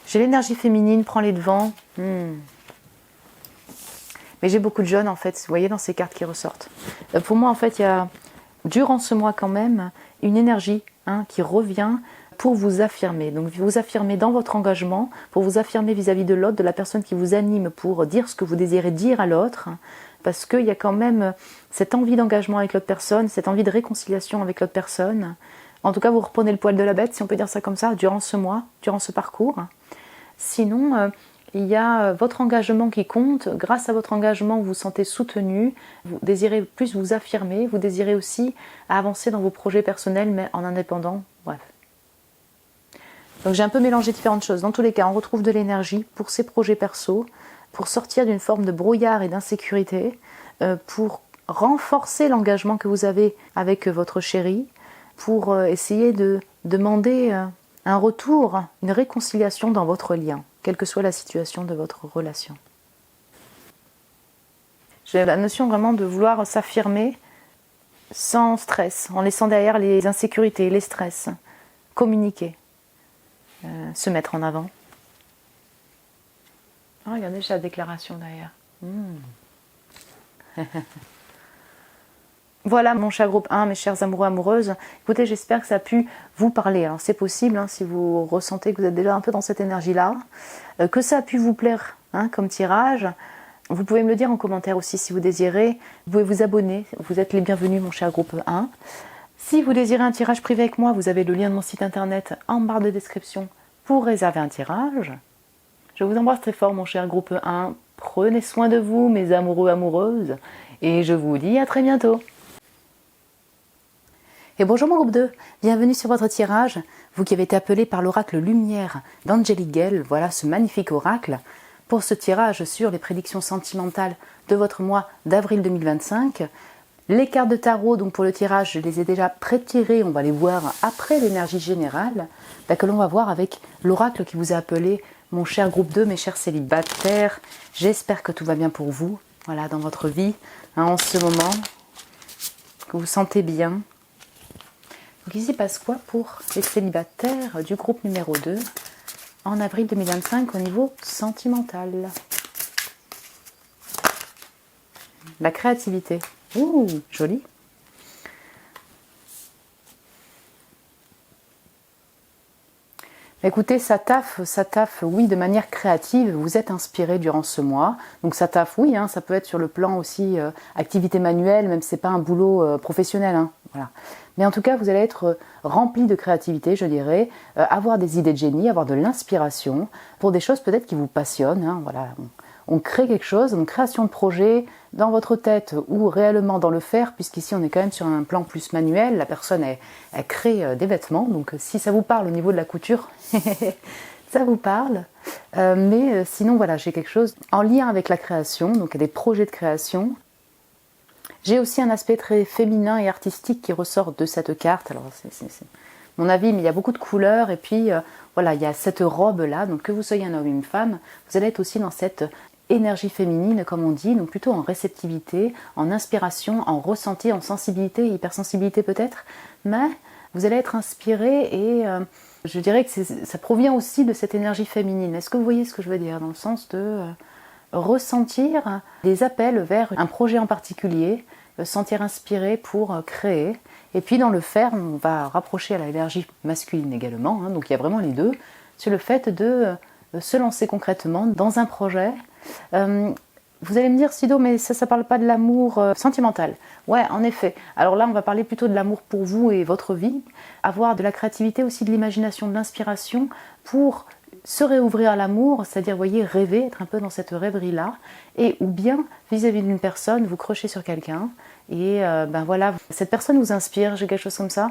J'ai l'énergie féminine, prends les devants. Mais j'ai beaucoup de jeunes en fait, vous voyez dans ces cartes qui ressortent. Pour moi en fait, il y a, durant ce mois quand même, une énergie qui revient pour vous affirmer. Donc vous affirmer dans votre engagement, pour vous affirmer vis-à-vis de l'autre, de la personne qui vous anime, pour dire ce que vous désirez dire à l'autre. Parce qu'il y a quand même cette envie d'engagement avec l'autre personne, cette envie de réconciliation avec l'autre personne. En tout cas, vous reprenez le poil de la bête, si on peut dire ça comme ça, durant ce mois, durant ce parcours. Sinon, il y a votre engagement qui compte. Grâce à votre engagement, vous vous sentez soutenu, vous désirez plus vous affirmer, vous désirez aussi avancer dans vos projets personnels, mais en indépendant. Bref. Donc j'ai un peu mélangé différentes choses. Dans tous les cas, on retrouve de l'énergie pour ces projets perso, pour sortir d'une forme de brouillard et d'insécurité, pour renforcer l'engagement que vous avez avec votre chéri, pour essayer de demander un retour, une réconciliation dans votre lien, quelle que soit la situation de votre relation. J'ai la notion vraiment de vouloir s'affirmer sans stress, en laissant derrière les insécurités, les stress. Communiquer, se mettre en avant. Oh, regardez, j'ai la déclaration derrière. Voilà mon cher groupe 1, mes chers amoureux, amoureuses. Écoutez, j'espère que ça a pu vous parler. Alors c'est possible, si vous ressentez que vous êtes déjà un peu dans cette énergie-là, que ça a pu vous plaire comme tirage. Vous pouvez me le dire en commentaire aussi si vous désirez. Vous pouvez vous abonner, vous êtes les bienvenus mon cher groupe 1. Si vous désirez un tirage privé avec moi, vous avez le lien de mon site internet en barre de description pour réserver un tirage. Je vous embrasse très fort mon cher groupe 1. Prenez soin de vous mes amoureux, amoureuses. Et je vous dis à très bientôt. Et bonjour mon groupe 2, bienvenue sur votre tirage, vous qui avez été appelé par l'oracle Lumière d'Angelique Gale, voilà ce magnifique oracle, pour ce tirage sur les prédictions sentimentales de votre mois d'avril 2025. Les cartes de tarot, donc pour le tirage, je les ai déjà pré-tirées, on va les voir après l'énergie générale, que l'on va voir avec l'oracle qui vous a appelé, mon cher groupe 2, mes chers célibataires. J'espère que tout va bien pour vous, voilà, dans votre vie, en ce moment, que vous vous sentez bien. Donc il s'y passe quoi pour les célibataires du groupe numéro 2 en avril 2025 au niveau sentimental? La créativité. Ouh, joli. Écoutez, ça taffe, oui, de manière créative. Vous êtes inspiré durant ce mois. Donc ça taffe, oui, ça peut être sur le plan aussi activité manuelle, même si ce n'est pas un boulot professionnel. Voilà. Mais en tout cas, vous allez être rempli de créativité, je dirais, avoir des idées de génie, avoir de l'inspiration pour des choses peut-être qui vous passionnent. Voilà. On crée quelque chose, une création de projet dans votre tête ou réellement dans le faire, puisqu'ici on est quand même sur un plan plus manuel, la personne elle crée des vêtements, donc si ça vous parle au niveau de la couture, ça vous parle. Mais sinon voilà, j'ai quelque chose en lien avec la création, donc des projets de création. J'ai aussi un aspect très féminin et artistique qui ressort de cette carte, alors c'est mon avis, mais il y a beaucoup de couleurs, et puis voilà, il y a cette robe-là, donc que vous soyez un homme ou une femme, vous allez être aussi dans cette énergie féminine, comme on dit, donc plutôt en réceptivité, en inspiration, en ressenti, en sensibilité, hypersensibilité peut-être, mais vous allez être inspiré et je dirais que ça provient aussi de cette énergie féminine. Est-ce que vous voyez ce que je veux dire? Dans le sens de ressentir des appels vers un projet en particulier, sentir inspiré pour créer. Et puis dans le faire, on va rapprocher à l'énergie masculine également, donc il y a vraiment les deux, sur le fait de se lancer concrètement dans un projet. Vous allez me dire, Sido, mais ça parle pas de l'amour sentimental. Ouais, en effet. Alors là, on va parler plutôt de l'amour pour vous et votre vie. Avoir de la créativité, aussi de l'imagination, de l'inspiration pour se réouvrir à l'amour, c'est-à-dire, vous voyez, rêver, être un peu dans cette rêverie-là. Et ou bien, vis-à-vis d'une personne, vous crochez sur quelqu'un. Et voilà, cette personne vous inspire, j'ai quelque chose comme ça.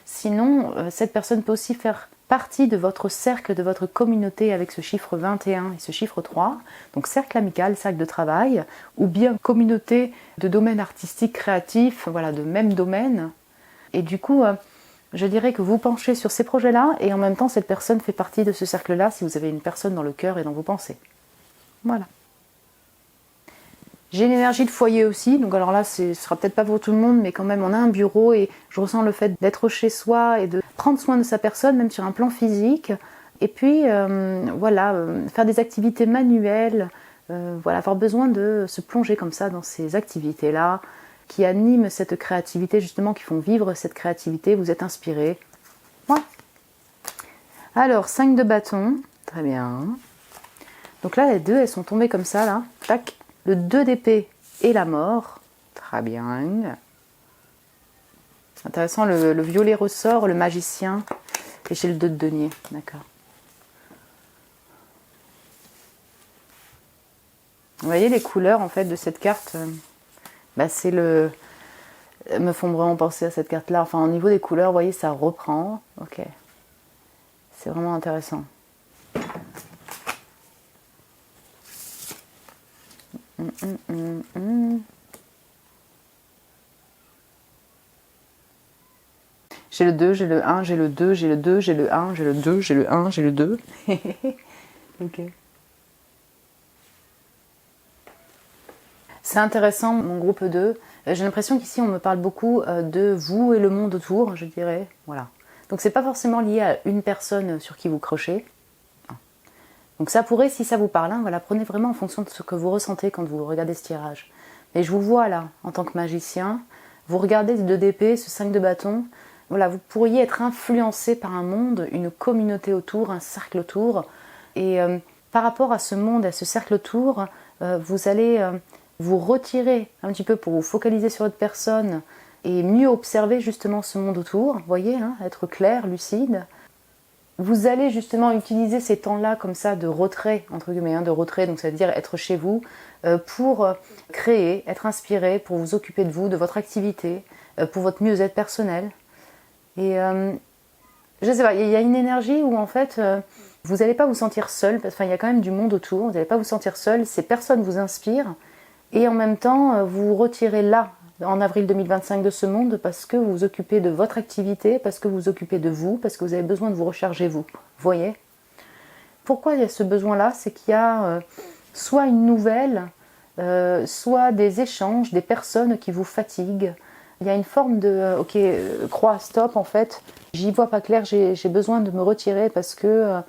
Sinon, cette personne peut aussi faire partie de votre cercle, de votre communauté avec ce chiffre 21 et ce chiffre 3. Donc cercle amical, cercle de travail, ou bien communauté de domaine artistique, créatif, voilà, de même domaine. Et du coup, je dirais que vous penchez sur ces projets-là et en même temps, cette personne fait partie de ce cercle-là si vous avez une personne dans le cœur et dans vos pensées. Voilà. J'ai une énergie de foyer aussi, donc alors là, ce sera peut-être pas pour tout le monde, mais quand même, on a un bureau et je ressens le fait d'être chez soi et de prendre soin de sa personne, même sur un plan physique. Et puis, voilà, faire des activités manuelles, voilà, avoir besoin de se plonger comme ça dans ces activités-là, qui animent cette créativité, justement, qui font vivre cette créativité. Vous êtes inspiré. Ouais. Alors, 5 de bâton, très bien. Donc là, les deux, elles sont tombées comme ça, là, tac. Le 2 d'épée et la mort. Très bien. Intéressant, le violet ressort, le magicien. Et j'ai le 2 de denier. D'accord. Vous voyez les couleurs en fait de cette carte, c'est le... me font vraiment penser à cette carte-là. Enfin, au niveau des couleurs, vous voyez, ça reprend. Ok. C'est vraiment intéressant. J'ai le 2, j'ai le 1, j'ai le 2, j'ai le 2, j'ai le 1, j'ai le 2, j'ai le 1, j'ai le 2. Ok. C'est intéressant, mon groupe 2, J'ai l'impression qu'ici on me parle beaucoup de vous et le monde autour, je dirais. Voilà. Donc c'est pas forcément lié à une personne sur qui vous crochez. Donc ça pourrait, si ça vous parle, hein, voilà, prenez vraiment en fonction de ce que vous ressentez quand vous regardez ce tirage. Mais je vous vois là, en tant que magicien, vous regardez ce 2 d'épée, ce 5 de bâton, voilà, vous pourriez être influencé par un monde, une communauté autour, un cercle autour. Et par rapport à ce monde, à ce cercle autour, vous allez vous retirer un petit peu pour vous focaliser sur votre personne et mieux observer justement ce monde autour, vous voyez, hein, être clair, lucide. Vous allez justement utiliser ces temps-là comme ça de retrait, entre guillemets, hein, de retrait, donc ça veut dire être chez vous, pour créer, être inspiré, pour vous occuper de vous, de votre activité, pour votre mieux-être personnel. Et je sais pas, il y a une énergie où en fait, vous n'allez pas vous sentir seul, parce qu'il y a quand même du monde autour, vous n'allez pas vous sentir seul, ces personnes vous inspirent, et en même temps, vous vous retirez là, en avril 2025 de ce monde, parce que vous vous occupez de votre activité, parce que vous vous occupez de vous, parce que vous avez besoin de vous recharger vous. Vous voyez ? Pourquoi il y a ce besoin-là ? C'est qu'il y a soit une nouvelle, soit des échanges, des personnes qui vous fatiguent. Il y a une forme de ok, croix, stop en fait, j'y vois pas clair, j'ai besoin de me retirer parce que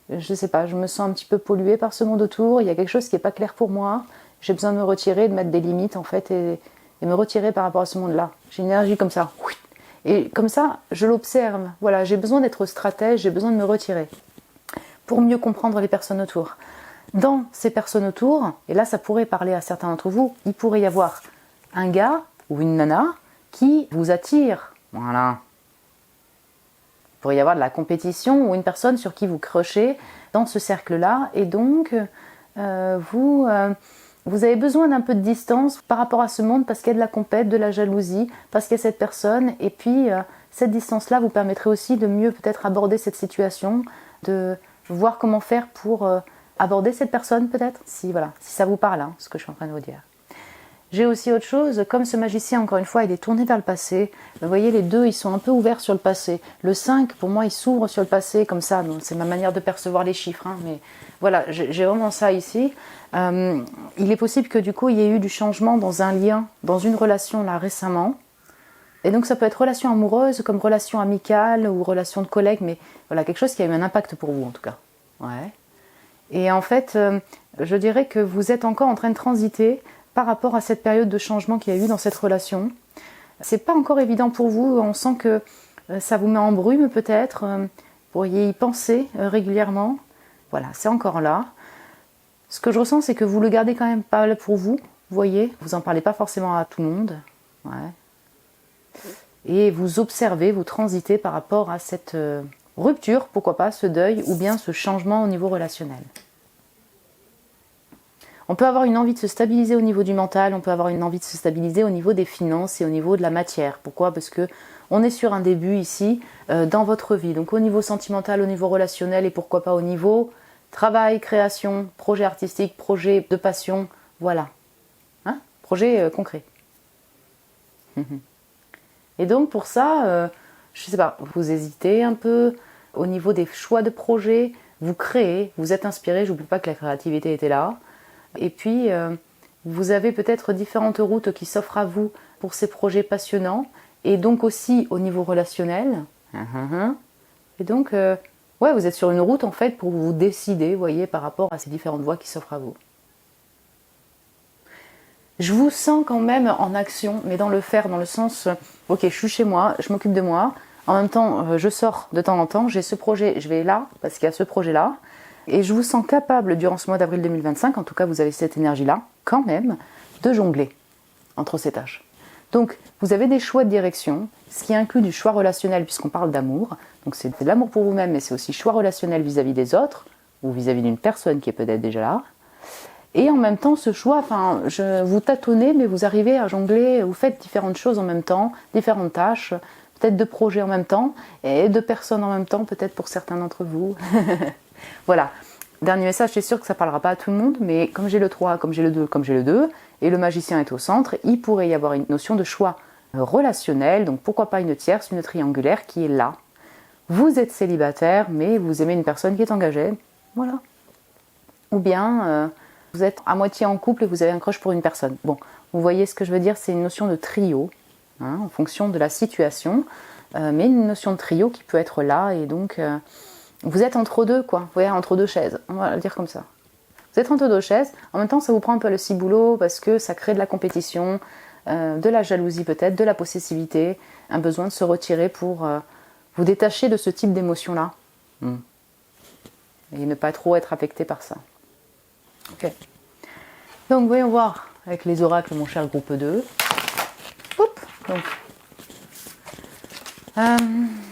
je sais pas, je me sens un petit peu polluée par ce monde autour, il y a quelque chose qui est pas clair pour moi, j'ai besoin de me retirer, de mettre des limites en fait et me retirer par rapport à ce monde-là. J'ai une énergie comme ça. Et comme ça, je l'observe. Voilà, j'ai besoin d'être stratège, j'ai besoin de me retirer pour mieux comprendre les personnes autour. Dans ces personnes autour, et là ça pourrait parler à certains d'entre vous, il pourrait y avoir un gars ou une nana qui vous attire. Voilà. Il pourrait y avoir de la compétition ou une personne sur qui vous crochez dans ce cercle-là. Et donc, vous avez besoin d'un peu de distance par rapport à ce monde parce qu'il y a de la compète, de la jalousie, parce qu'il y a cette personne. Et puis, cette distance-là vous permettrait aussi de mieux peut-être aborder cette situation, de voir comment faire pour aborder cette personne peut-être, si ça vous parle, hein, ce que je suis en train de vous dire. J'ai aussi autre chose, comme ce magicien, encore une fois, il est tourné vers le passé. Vous voyez, les deux, ils sont un peu ouverts sur le passé. Le 5, pour moi, il s'ouvre sur le passé, comme ça. Donc, c'est ma manière de percevoir les chiffres. Hein, mais voilà, j'ai vraiment ça ici. Il est possible que, du coup, il y ait eu du changement dans un lien, dans une relation, là, récemment. Et donc, ça peut être relation amoureuse, comme relation amicale ou relation de collègue. Mais voilà, quelque chose qui a eu un impact pour vous, en tout cas. Ouais. Et en fait, je dirais que vous êtes encore en train de transiter par rapport à cette période de changement qu'il y a eu dans cette relation. C'est pas encore évident pour vous, on sent que ça vous met en brume peut-être, vous pourriez y penser régulièrement. Voilà, c'est encore là. Ce que je ressens, c'est que vous le gardez quand même pas pour vous, vous voyez, vous en parlez pas forcément à tout le monde. Ouais. Et vous observez, vous transitez par rapport à cette rupture, pourquoi pas, ce deuil, ou bien ce changement au niveau relationnel. On peut avoir une envie de se stabiliser au niveau du mental, on peut avoir une envie de se stabiliser au niveau des finances et au niveau de la matière. Pourquoi ? Parce que on est sur un début ici dans votre vie. Donc au niveau sentimental, au niveau relationnel et pourquoi pas au niveau travail, création, projet artistique, projet de passion, voilà. Hein ? Projet concret. Et donc pour ça, je sais pas, vous hésitez un peu au niveau des choix de projet, vous créez, vous êtes inspiré, j'oublie pas que la créativité était là. Et puis, vous avez peut-être différentes routes qui s'offrent à vous pour ces projets passionnants, et donc aussi au niveau relationnel. Et donc, ouais, vous êtes sur une route en fait pour vous décider, vous voyez, par rapport à ces différentes voies qui s'offrent à vous. Je vous sens quand même en action, mais dans le faire, dans le sens, ok, je suis chez moi, je m'occupe de moi, en même temps, je sors de temps en temps, j'ai ce projet, je vais là, parce qu'il y a ce projet-là, et je vous sens capable, durant ce mois d'avril 2025, en tout cas vous avez cette énergie-là, quand même, de jongler entre ces tâches. Donc, vous avez des choix de direction, ce qui inclut du choix relationnel, puisqu'on parle d'amour. Donc, c'est de l'amour pour vous-même, mais c'est aussi choix relationnel vis-à-vis des autres, ou vis-à-vis d'une personne qui est peut-être déjà là. Et en même temps, ce choix, vous tâtonnez, mais vous arrivez à jongler, vous faites différentes choses en même temps, différentes tâches, peut-être de projets en même temps, et de personnes en même temps, peut-être pour certains d'entre vous. Voilà, dernier message, c'est sûr que ça ne parlera pas à tout le monde, mais comme j'ai le 3, comme j'ai le 2, comme j'ai le 2, et le magicien est au centre, il pourrait y avoir une notion de choix relationnel, donc pourquoi pas une tierce, une triangulaire qui est là. Vous êtes célibataire, mais vous aimez une personne qui est engagée, voilà. Ou bien, Vous êtes à moitié en couple et vous avez un crush pour une personne. Bon, vous voyez ce que je veux dire, c'est une notion de trio, hein, en fonction de la situation, mais une notion de trio qui peut être là, et donc vous êtes entre deux, quoi. Vous voyez, entre deux chaises, on va le dire comme ça. Vous êtes entre deux chaises, en même temps ça vous prend un peu le ciboulot parce que ça crée de la compétition, de la jalousie peut-être, de la possessivité, un besoin de se retirer pour vous détacher de ce type d'émotion-là. Et ne pas trop être affecté par ça. Ok. Donc voyons voir avec les oracles, mon cher groupe 2. Oup, donc.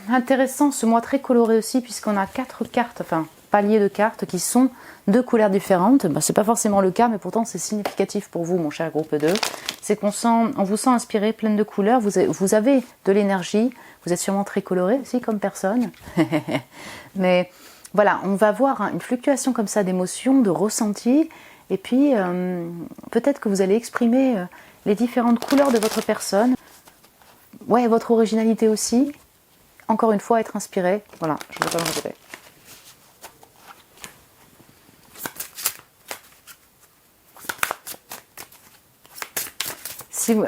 Intéressant ce mois très coloré aussi, puisqu'on a 4 cartes, enfin paliers de cartes qui sont de couleurs différentes. Ben, c'est pas forcément le cas, mais pourtant c'est significatif pour vous, mon cher groupe 2. C'est qu'on vous sent inspiré, pleine de couleurs, vous avez de l'énergie, vous êtes sûrement très coloré aussi comme personne. Mais voilà, on va voir une fluctuation comme ça d'émotions, de ressentis, et puis peut-être que vous allez exprimer les différentes couleurs de votre personne. Ouais, votre originalité aussi. Encore une fois, être inspiré. Voilà, je ne vais pas me répéter.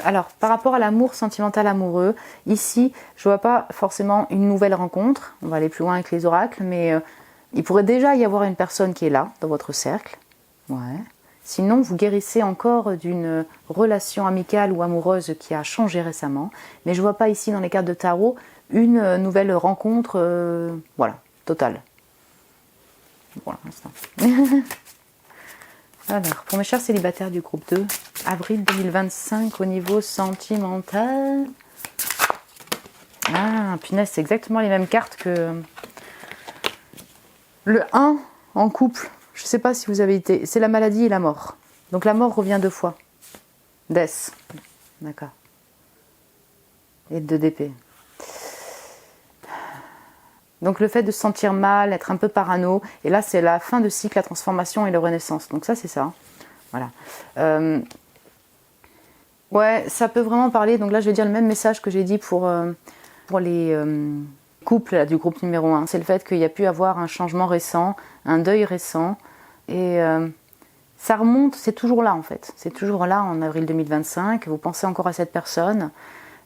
Alors, par rapport à l'amour sentimental amoureux, ici, je ne vois pas forcément une nouvelle rencontre. On va aller plus loin avec les oracles, mais il pourrait déjà y avoir une personne qui est là, dans votre cercle. Ouais. Sinon, vous guérissez encore d'une relation amicale ou amoureuse qui a changé récemment. Mais je ne vois pas ici, dans les cartes de tarot, une nouvelle rencontre, voilà, totale. Pour l'instant. Alors, pour mes chers célibataires du groupe 2, avril 2025 au niveau sentimental. Ah, punaise, c'est exactement les mêmes cartes que le 1 en couple. Je ne sais pas si vous avez été... C'est la maladie et la mort. Donc la mort revient 2 fois. Death. D'accord. Et 2 d'épée. Donc le fait de se sentir mal, être un peu parano, et là c'est la fin de cycle, la transformation et la renaissance. Donc ça c'est ça. Voilà. Ouais, ça peut vraiment parler, donc là je vais dire le même message que j'ai dit pour les couples là, du groupe numéro 1. C'est le fait qu'il y a pu avoir un changement récent, un deuil récent, et ça remonte, c'est toujours là en fait. C'est toujours là en avril 2025, vous pensez encore à cette personne.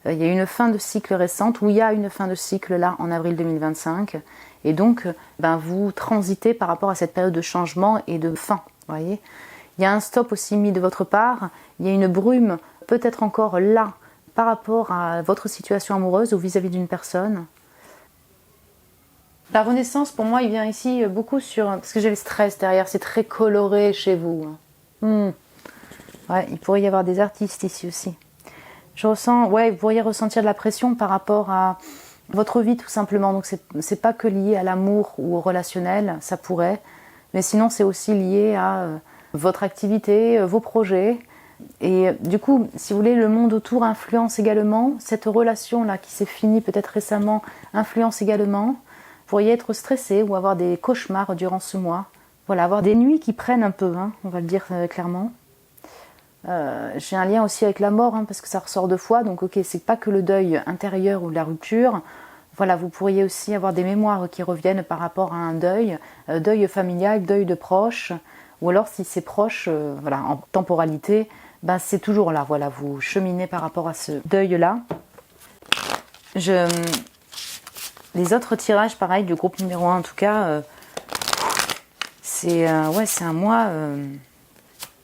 Il y a une fin de cycle récente, ou il y a une fin de cycle là en avril 2025, et donc vous transitez par rapport à cette période de changement et de fin, voyez. Il y a un stop aussi mis de votre part, il y a une brume peut-être encore là par rapport à votre situation amoureuse ou vis-à-vis d'une personne. La renaissance pour moi il vient ici beaucoup sur, parce que j'ai le stress derrière, c'est très coloré chez vous. Ouais, il pourrait y avoir des artistes ici aussi. Je ressens, ouais, vous pourriez ressentir de la pression par rapport à votre vie tout simplement. Donc c'est pas que lié à l'amour ou au relationnel, ça pourrait, mais sinon c'est aussi lié à votre activité, vos projets. Et du coup, si vous voulez, le monde autour influence également. Cette relation-là qui s'est finie peut-être récemment influence également. Vous pourriez être stressé ou avoir des cauchemars durant ce mois. Voilà, avoir des nuits qui prennent un peu, hein, on va le dire clairement. J'ai un lien aussi avec la mort, hein, parce que ça ressort 2 fois, donc ok, c'est pas que le deuil intérieur ou la rupture. Voilà, vous pourriez aussi avoir des mémoires qui reviennent par rapport à un deuil, deuil familial, deuil de proche, ou alors si c'est proche, voilà, en temporalité, c'est toujours là, voilà, vous cheminez par rapport à ce deuil-là. Les autres tirages, pareil, du groupe numéro 1 en tout cas, c'est un mois...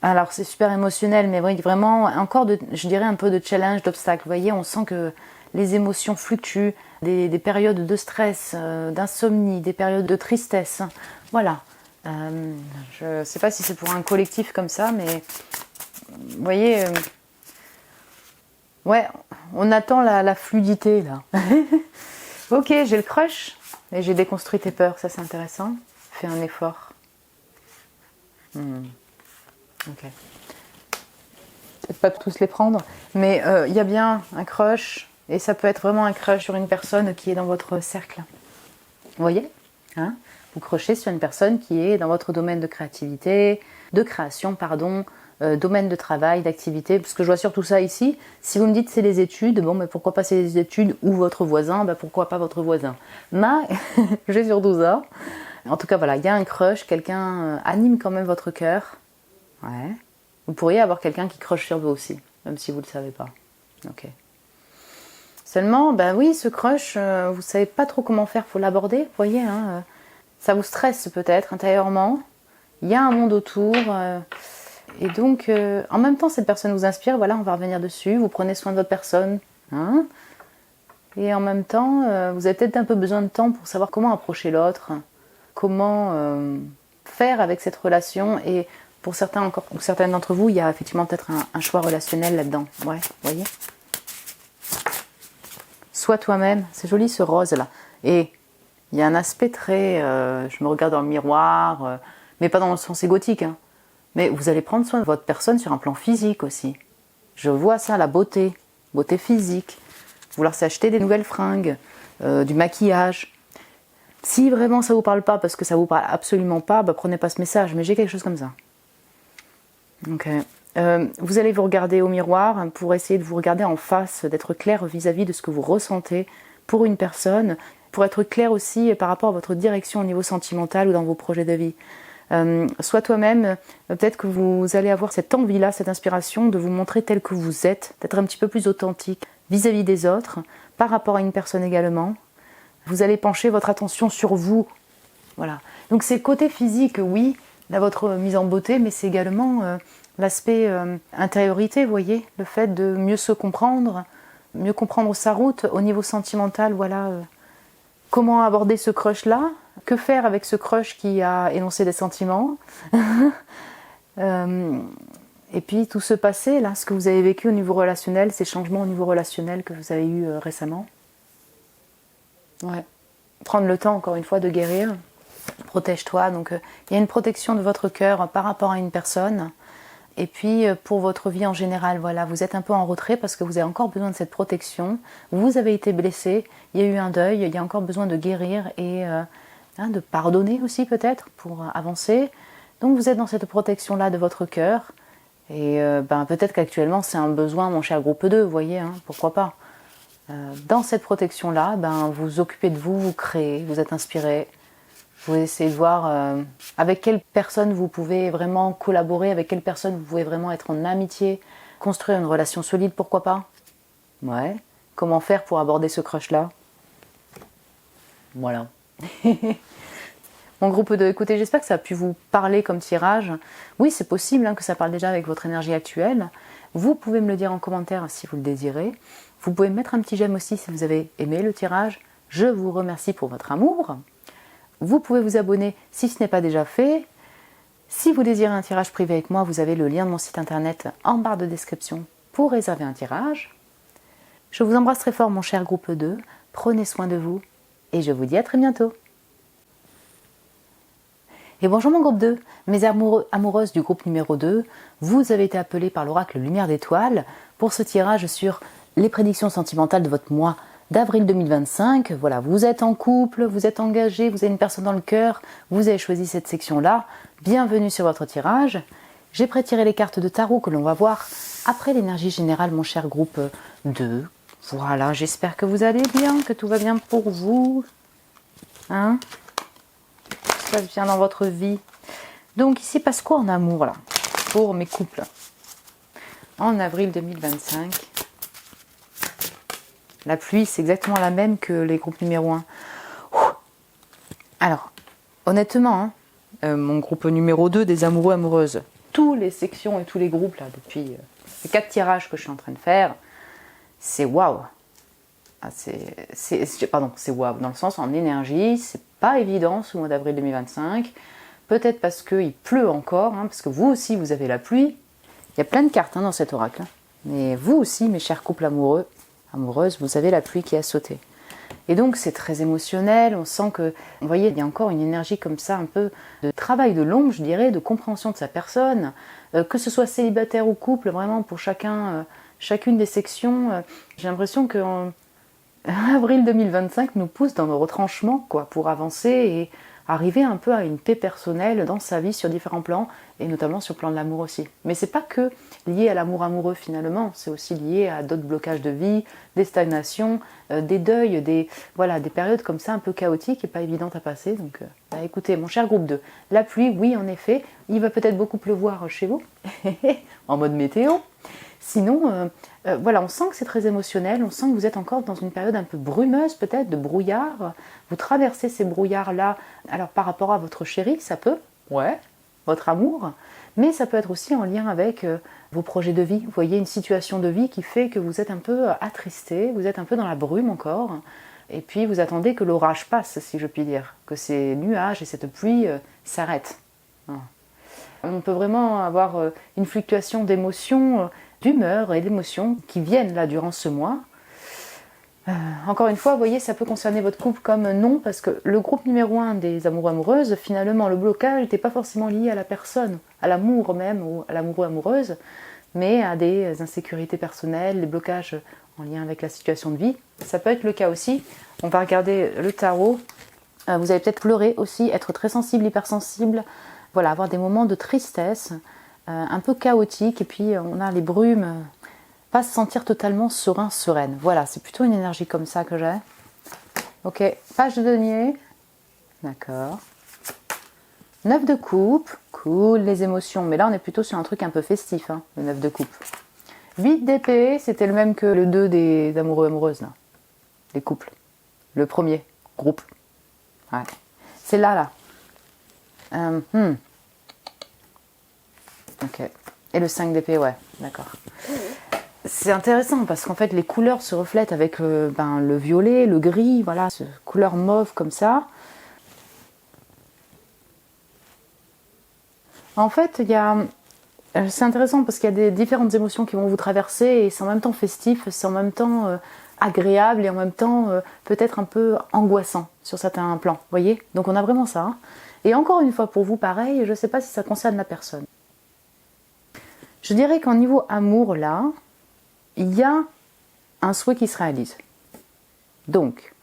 Alors c'est super émotionnel, mais oui, vraiment encore je dirais un peu de challenge, d'obstacle. Vous voyez, on sent que les émotions fluctuent, des périodes de stress, d'insomnie, des périodes de tristesse. Voilà. Je ne sais pas si c'est pour un collectif comme ça, mais vous voyez, ouais, on attend la fluidité là. Ok, j'ai le crush et j'ai déconstruit tes peurs, ça c'est intéressant. Fais un effort. Ok. Peut-être pas tous les prendre, mais il y a bien un crush, et ça peut être vraiment un crush sur une personne qui est dans votre cercle. Vous voyez, hein, vous crushez sur une personne qui est dans votre domaine de créativité, de création, pardon, domaine de travail, d'activité, parce que je vois surtout ça ici. Si vous me dites c'est les études, bon, mais pourquoi pas c'est les études ou votre voisin, pourquoi pas votre voisin. Mais j'ai surtout ça. En tout cas, voilà, il y a un crush, quelqu'un anime quand même votre cœur. Ouais. Vous pourriez avoir quelqu'un qui crush sur vous aussi, même si vous ne le savez pas. Ok. Seulement, ben oui, ce crush, vous savez pas trop comment faire, faut l'aborder, vous voyez, hein, ça vous stresse peut-être intérieurement. Il y a un monde autour, et donc, en même temps, cette personne vous inspire. Voilà, on va revenir dessus. Vous prenez soin de votre personne, hein, et en même temps, vous avez peut-être un peu besoin de temps pour savoir comment approcher l'autre, comment faire avec cette relation. Et pour certains encore, ou certaines d'entre vous, il y a effectivement peut-être un choix relationnel là-dedans. Ouais, vous voyez. Sois toi-même. C'est joli ce rose là. Et il y a un aspect très, je me regarde dans le miroir, mais pas dans le sens égotique. Hein. Mais vous allez prendre soin de votre personne sur un plan physique aussi. Je vois ça, la beauté physique. Vouloir s'acheter des nouvelles fringues, du maquillage. Si vraiment ça vous parle pas, parce que ça vous parle absolument pas, bah prenez pas ce message, mais j'ai quelque chose comme ça. Ok. Vous allez vous regarder au miroir pour essayer de vous regarder en face, d'être clair vis-à-vis de ce que vous ressentez pour une personne, pour être clair aussi par rapport à votre direction au niveau sentimental ou dans vos projets de vie. Sois toi-même, peut-être que vous allez avoir cette envie-là, cette inspiration de vous montrer tel que vous êtes, d'être un petit peu plus authentique vis-à-vis des autres, par rapport à une personne également. Vous allez pencher votre attention sur vous. Voilà. Donc c'est le côté physique, oui, là, votre mise en beauté, mais c'est également l'aspect intériorité, vous voyez, le fait de mieux se comprendre, mieux comprendre sa route au niveau sentimental, voilà. Comment aborder ce crush-là? Que faire avec ce crush qui a énoncé des sentiments? Et puis tout ce passé, là, ce que vous avez vécu au niveau relationnel, ces changements au niveau relationnel que vous avez eu récemment. Ouais. Prendre le temps, encore une fois, de guérir. Protège-toi. Donc, il y a une protection de votre cœur par rapport à une personne. Et puis, pour votre vie en général, voilà, vous êtes un peu en retrait parce que vous avez encore besoin de cette protection. Vous avez été blessé, il y a eu un deuil, il y a encore besoin de guérir et de pardonner aussi peut-être pour avancer. Donc, vous êtes dans cette protection-là de votre cœur. Et peut-être qu'actuellement, c'est un besoin, mon cher groupe 2, vous voyez, hein, pourquoi pas. Dans cette protection-là, vous occupez de vous, vous créez, vous êtes inspiré. Vous essayez de voir avec quelle personne vous pouvez vraiment collaborer, avec quelle personne vous pouvez vraiment être en amitié, construire une relation solide, pourquoi pas. Ouais. Comment faire pour aborder ce crush-là? Voilà. Mon groupe 2, écoutez, j'espère que ça a pu vous parler comme tirage. Oui, c'est possible que ça parle déjà avec votre énergie actuelle. Vous pouvez me le dire en commentaire si vous le désirez. Vous pouvez mettre un petit j'aime aussi si vous avez aimé le tirage. Je vous remercie pour votre amour. Vous pouvez vous abonner si ce n'est pas déjà fait. Si vous désirez un tirage privé avec moi, vous avez le lien de mon site internet en barre de description pour réserver un tirage. Je vous embrasse très fort, mon cher groupe 2. Prenez soin de vous et je vous dis à très bientôt. Et bonjour mon groupe 2, mes amoureuses du groupe numéro 2, vous avez été appelées par l'oracle Lumière d'étoiles pour ce tirage sur les prédictions sentimentales de votre mois d'avril 2025. Voilà, vous êtes en couple, vous êtes engagé, vous avez une personne dans le cœur, vous avez choisi cette section-là. Bienvenue sur votre tirage. J'ai pré-tiré les cartes de tarot que l'on va voir après l'énergie générale, mon cher groupe 2. Voilà, j'espère que vous allez bien, que tout va bien pour vous. Hein ? Ça vient dans votre vie. Donc ici passe quoi en amour là pour mes couples en avril 2025? La pluie, c'est exactement la même que les groupes numéro 1. Alors, honnêtement, mon groupe numéro 2 des amoureux amoureuses, toutes les sections et tous les groupes là depuis les 4 tirages que je suis en train de faire, c'est waouh. Ah, c'est waouh dans le sens en énergie, c'est pas évident ce mois d'avril 2025. Peut-être parce qu'il pleut encore, parce que vous aussi vous avez la pluie. Il y a plein de cartes dans cet oracle. Mais vous aussi, mes chers couples amoureux, amoureuses, vous avez la pluie qui a sauté. Et donc c'est très émotionnel, on sent que, vous voyez, il y a encore une énergie comme ça, un peu de travail de l'ombre, je dirais, de compréhension de sa personne, que ce soit célibataire ou couple, vraiment pour chacune des sections. J'ai l'impression que avril 2025 nous pousse dans nos retranchements, quoi, pour avancer et arriver un peu à une paix personnelle dans sa vie sur différents plans, et notamment sur le plan de l'amour aussi. Mais c'est pas que lié à l'amour amoureux finalement, c'est aussi lié à d'autres blocages de vie, des stagnations, des deuils, des périodes comme ça un peu chaotiques et pas évidentes à passer. Donc écoutez, mon cher groupe 2, la pluie, oui en effet, il va peut-être beaucoup pleuvoir chez vous, en mode météo. Sinon, voilà, on sent que c'est très émotionnel, on sent que vous êtes encore dans une période un peu brumeuse peut-être, de brouillard. Vous traversez ces brouillards-là, alors par rapport à votre chéri, ça peut, ouais, votre amour, mais ça peut être aussi en lien avec vos projets de vie. Vous voyez, une situation de vie qui fait que vous êtes un peu attristé, vous êtes un peu dans la brume encore, et puis vous attendez que l'orage passe, si je puis dire, que ces nuages et cette pluie s'arrêtent. On peut vraiment avoir une fluctuation d'émotions, d'humeur et d'émotions qui viennent là durant ce mois. Encore une fois, vous voyez, ça peut concerner votre couple comme non, parce que le groupe numéro 1 des amoureux amoureuses, finalement, le blocage n'était pas forcément lié à la personne, à l'amour même, ou à l'amoureux amoureuse, mais à des insécurités personnelles, des blocages en lien avec la situation de vie. Ça peut être le cas aussi. On va regarder le tarot. Vous allez peut-être pleurer aussi, être très sensible, hypersensible, voilà, avoir des moments de tristesse, un peu chaotique, et puis on a les brumes, pas se sentir totalement serein, sereine. Voilà, c'est plutôt une énergie comme ça que j'ai. Ok, page de denier, d'accord. 9 de coupe, cool, les émotions, mais là on est plutôt sur un truc un peu festif, hein, le 9 de coupe. 8 d'épée, c'était le même que le 2 des amoureux amoureuses, là. Les couples. Le premier, groupe. Ouais. C'est là. Ok. Et le 5 d'épée, ouais, d'accord. C'est intéressant parce qu'en fait les couleurs se reflètent avec le violet, le gris, voilà, ce couleur mauve comme ça. En fait, c'est intéressant parce qu'il y a des différentes émotions qui vont vous traverser et c'est en même temps festif, c'est en même temps agréable et en même temps peut-être un peu angoissant sur certains plans, vous voyez? Donc on a vraiment ça. Hein. Et encore une fois pour vous, pareil, je ne sais pas si ça concerne la personne. Je dirais qu'en niveau amour, là, il y a un souhait qui se réalise. Donc,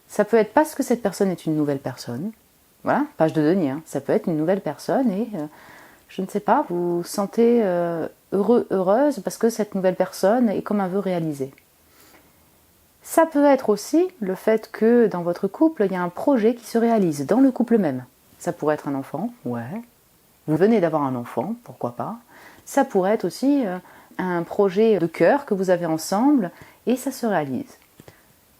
ça peut être parce que cette personne est une nouvelle personne. Voilà, page de denier, hein. Ça peut être une nouvelle personne et, je ne sais pas, vous vous sentez heureux, heureuse parce que cette nouvelle personne est comme un vœu réalisé. Ça peut être aussi le fait que dans votre couple, il y a un projet qui se réalise dans le couple même. Ça pourrait être un enfant, ouais. Vous venez d'avoir un enfant, pourquoi pas. Ça pourrait être aussi un projet de cœur que vous avez ensemble et ça se réalise.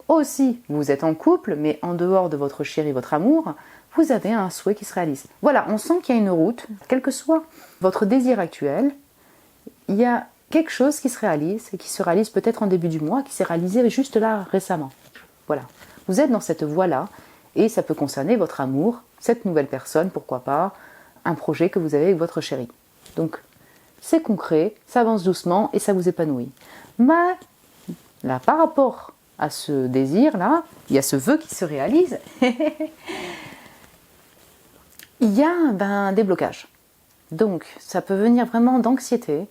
Aussi, vous êtes en couple, mais en dehors de votre chéri, votre amour, vous avez un souhait qui se réalise. Voilà, on sent qu'il y a une route, quel que soit votre désir actuel, il y a quelque chose qui se réalise, et qui se réalise peut-être en début du mois, qui s'est réalisé juste là récemment. Voilà, vous êtes dans cette voie-là, et ça peut concerner votre amour, cette nouvelle personne, pourquoi pas, un projet que vous avez avec votre chéri. Donc, c'est concret, ça avance doucement et ça vous épanouit. Mais là, par rapport à ce désir-là, il y a ce vœu qui se réalise, il y a des blocages. Donc, ça peut venir vraiment d'anxiété,